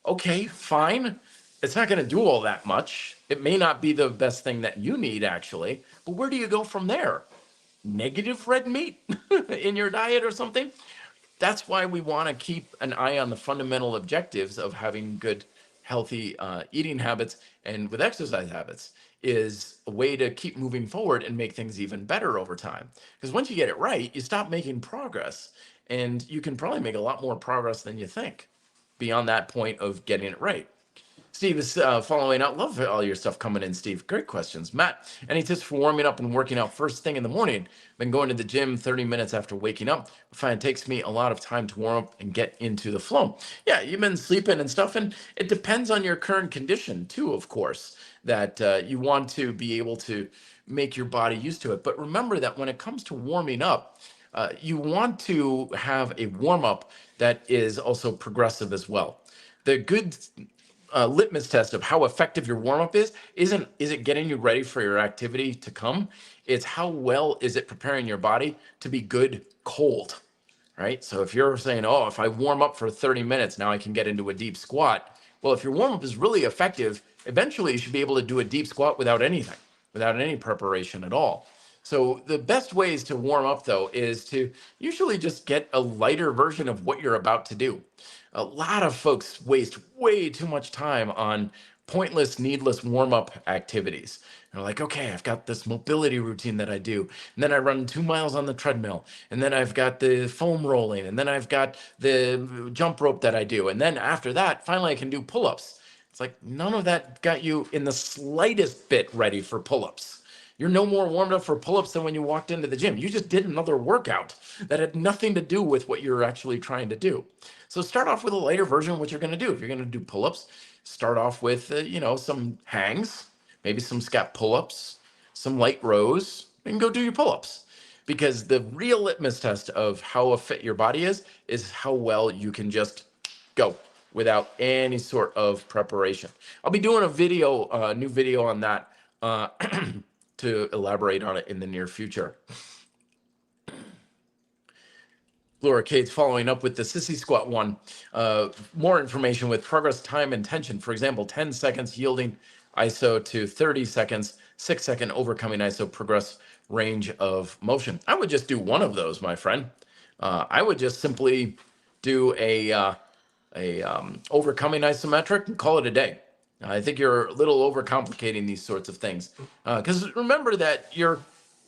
Okay, fine. It's not going to do all that much. It may not be the best thing that you need, actually, but where do you go from there? Negative red meat in your diet or something? That's why we want to keep an eye on the fundamental objectives of having good, healthy eating habits, and with exercise habits is a way to keep moving forward and make things even better over time. Because once you get it right, you stop making progress, and you can probably make a lot more progress than you think beyond that point of getting it right. Steve is following up. Love all your stuff coming in, Steve. Great questions. Matt, any tips for warming up and working out first thing in the morning? Been going to the gym 30 minutes after waking up. I find it takes me a lot of time to warm up and get into the flow. Yeah, you've been sleeping and stuff, and it depends on your current condition too, of course, that you want to be able to make your body used to it. But remember that when it comes to warming up, you want to have a warm up that is also progressive as well. The good litmus test of how effective your warm up is it getting you ready for your activity to come? It's how well is it preparing your body to be good cold, right? So if you're saying, oh, if I warm up for 30 minutes, now I can get into a deep squat. Well, if your warm up is really effective, eventually you should be able to do a deep squat without anything, without any preparation at all. So the best ways to warm up, though, is to usually just get a lighter version of what you're about to do. A lot of folks waste way too much time on pointless, needless warm-up activities. They're like, okay, I've got this mobility routine that I do, and then I run 2 miles on the treadmill, and then I've got the foam rolling, and then I've got the jump rope that I do, and then after that, finally I can do pull-ups. It's like none of that got you in the slightest bit ready for pull-ups. You're no more warmed up for pull-ups than when you walked into the gym. You just did another workout that had nothing to do with what you're actually trying to do. So start off with a lighter version of what you're going to do. If you're going to do pull-ups, start off with some hangs, maybe some scap pull-ups, some light rows, and go do your pull-ups. Because the real litmus test of how fit your body is how well you can just go without any sort of preparation. I'll be doing a new video on that to elaborate on it in the near future. Laura Cade's following up with the sissy squat one. More information with progress, time, and tension. For example, 10 seconds yielding ISO to 30 seconds, 6-second overcoming ISO progress range of motion. I would just do one of those, my friend. I would just simply do a overcoming isometric and call it a day. I think you're a little overcomplicating these sorts of things. Because remember that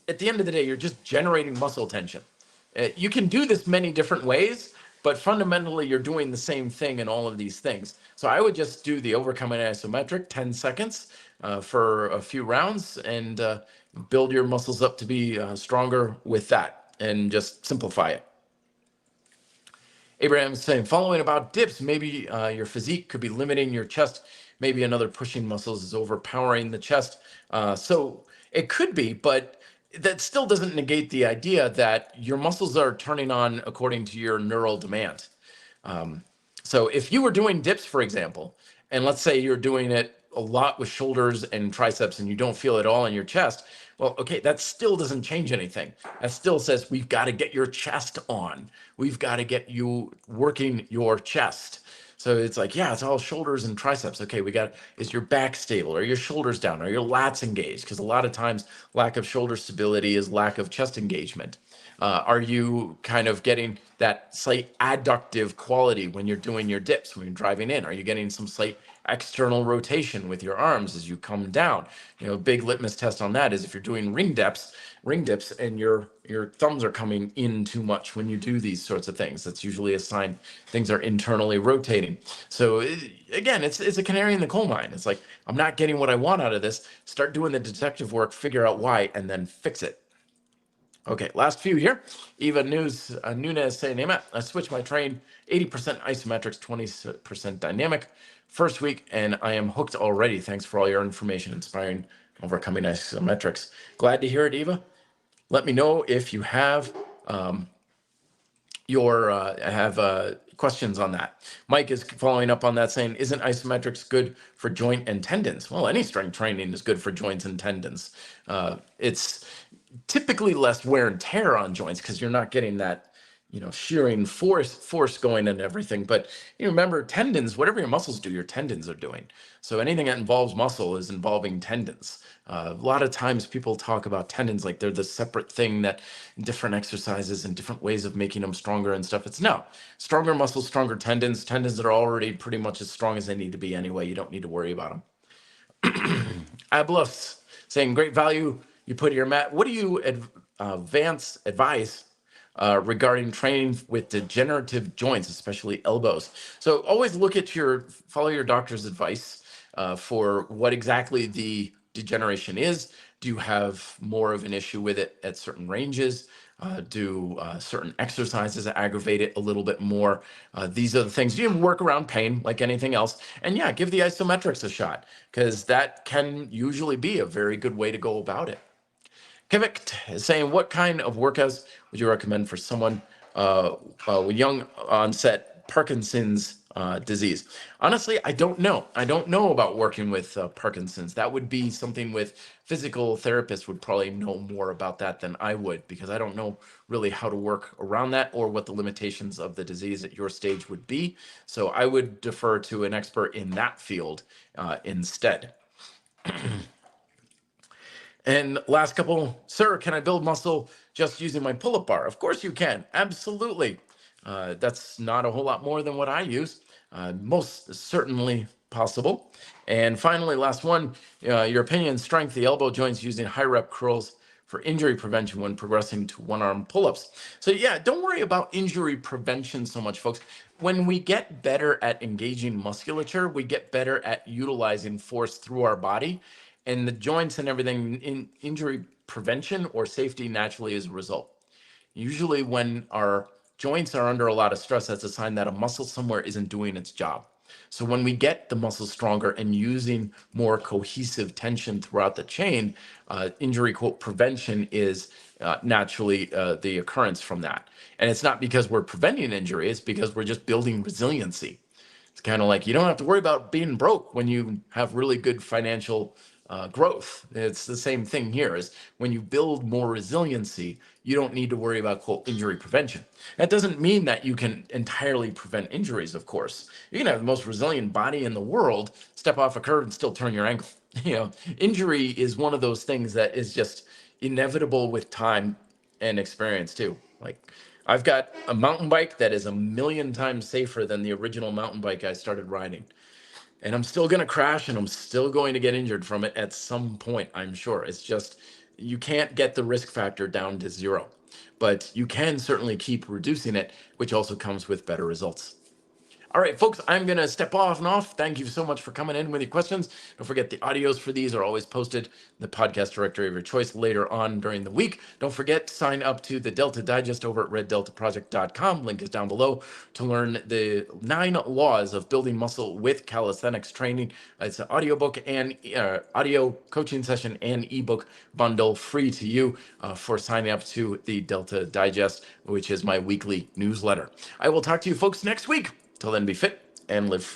at the end of the day, you're just generating muscle tension. You can do this many different ways, but fundamentally, you're doing the same thing in all of these things. So I would just do the overcoming isometric 10 seconds for a few rounds and build your muscles up to be stronger with that and just simplify it. Abraham's saying, following about dips, maybe your physique could be limiting your chest. Maybe another pushing muscles is overpowering the chest. So it could be, but that still doesn't negate the idea that your muscles are turning on according to your neural demand. So if you were doing dips, for example, and let's say you're doing it a lot with shoulders and triceps and you don't feel it all in your chest, well, okay, that still doesn't change anything. That still says we've got to get your chest on. We've got to get you working your chest. So it's like, yeah, it's all shoulders and triceps. Okay, is your back stable? Are your shoulders down? Are your lats engaged? Because a lot of times lack of shoulder stability is lack of chest engagement. Are you kind of getting that slight adductive quality when you're doing your dips, when you're driving in? Are you getting some slight external rotation with your arms as you come down? You know, a big litmus test on that is if you're doing ring dips and your thumbs are coming in too much when you do these sorts of things. That's usually a sign things are internally rotating. So again, it's a canary in the coal mine. It's like, I'm not getting what I want out of this. Start doing the detective work, figure out why, and then fix it. Okay, last few here. Eva Nunez saying, Amen. I switched my train 80% isometrics, 20% dynamic first week, and I am hooked already. Thanks for all your information, inspiring overcoming isometrics. Glad to hear it, Eva. Let me know if you have questions on that. Mike is following up on that saying, isn't isometrics good for joint and tendons? Well, any strength training is good for joints and tendons. It's typically less wear and tear on joints because you're not getting that, shearing force going and everything. But remember, tendons, whatever your muscles do, your tendons are doing. So anything that involves muscle is involving tendons. A lot of times people talk about tendons like they're the separate thing that different exercises and different ways of making them stronger and stuff. It's no. Stronger muscles, stronger tendons that are already pretty much as strong as they need to be anyway. You don't need to worry about them. Ablus saying, great value you put your mat. What do you advise regarding training with degenerative joints, especially elbows? So always follow your doctor's advice for what exactly the degeneration is. Do you have more of an issue with it at certain ranges? Do certain exercises aggravate it a little bit more? These are the things. You can work around pain like anything else. And yeah, give the isometrics a shot because that can usually be a very good way to go about it. Kivik is saying, what kind of workouts would you recommend for someone with young onset Parkinson's disease? Honestly, I don't know. I don't know about working with Parkinson's. That would be something with physical therapists would probably know more about that than I would, because I don't know really how to work around that or what the limitations of the disease at your stage would be. So I would defer to an expert in that field instead. And last couple, sir, can I build muscle just using my pull-up bar? Of course you can, absolutely. That's not a whole lot more than what I use. Most certainly possible. And finally, last one, your opinion, strength, the elbow joints using high rep curls for injury prevention when progressing to one-arm pull-ups. So yeah, don't worry about injury prevention so much, folks. When we get better at engaging musculature, we get better at utilizing force through our body, and the joints and everything in injury prevention or safety naturally is a result. Usually when our joints are under a lot of stress, that's a sign that a muscle somewhere isn't doing its job. So when we get the muscles stronger and using more cohesive tension throughout the chain, injury prevention is naturally the occurrence from that. And it's not because we're preventing injury, it's because we're just building resiliency. It's kind of like you don't have to worry about being broke when you have really good financial growth. It's the same thing here, is when you build more resiliency, you don't need to worry about, quote, injury prevention. That doesn't mean that you can entirely prevent injuries, of course. You can have the most resilient body in the world, step off a curb and still turn your ankle. Injury is one of those things that is just inevitable with time and experience too. Like, I've got a mountain bike that is a million times safer than the original mountain bike I started riding. And I'm still going to crash and I'm still going to get injured from it at some point, I'm sure. It's just, you can't get the risk factor down to zero, but you can certainly keep reducing it, which also comes with better results. All right, folks, I'm going to step off and off. Thank you so much for coming in with your questions. Don't forget the audios for these are always posted in the podcast directory of your choice later on during the week. Don't forget to sign up to the Delta Digest over at reddeltaproject.com. Link is down below to learn the 9 laws of building muscle with calisthenics training. It's an audiobook and audio coaching session and ebook bundle free to you for signing up to the Delta Digest, which is my weekly newsletter. I will talk to you folks next week. Till then, be fit and live free.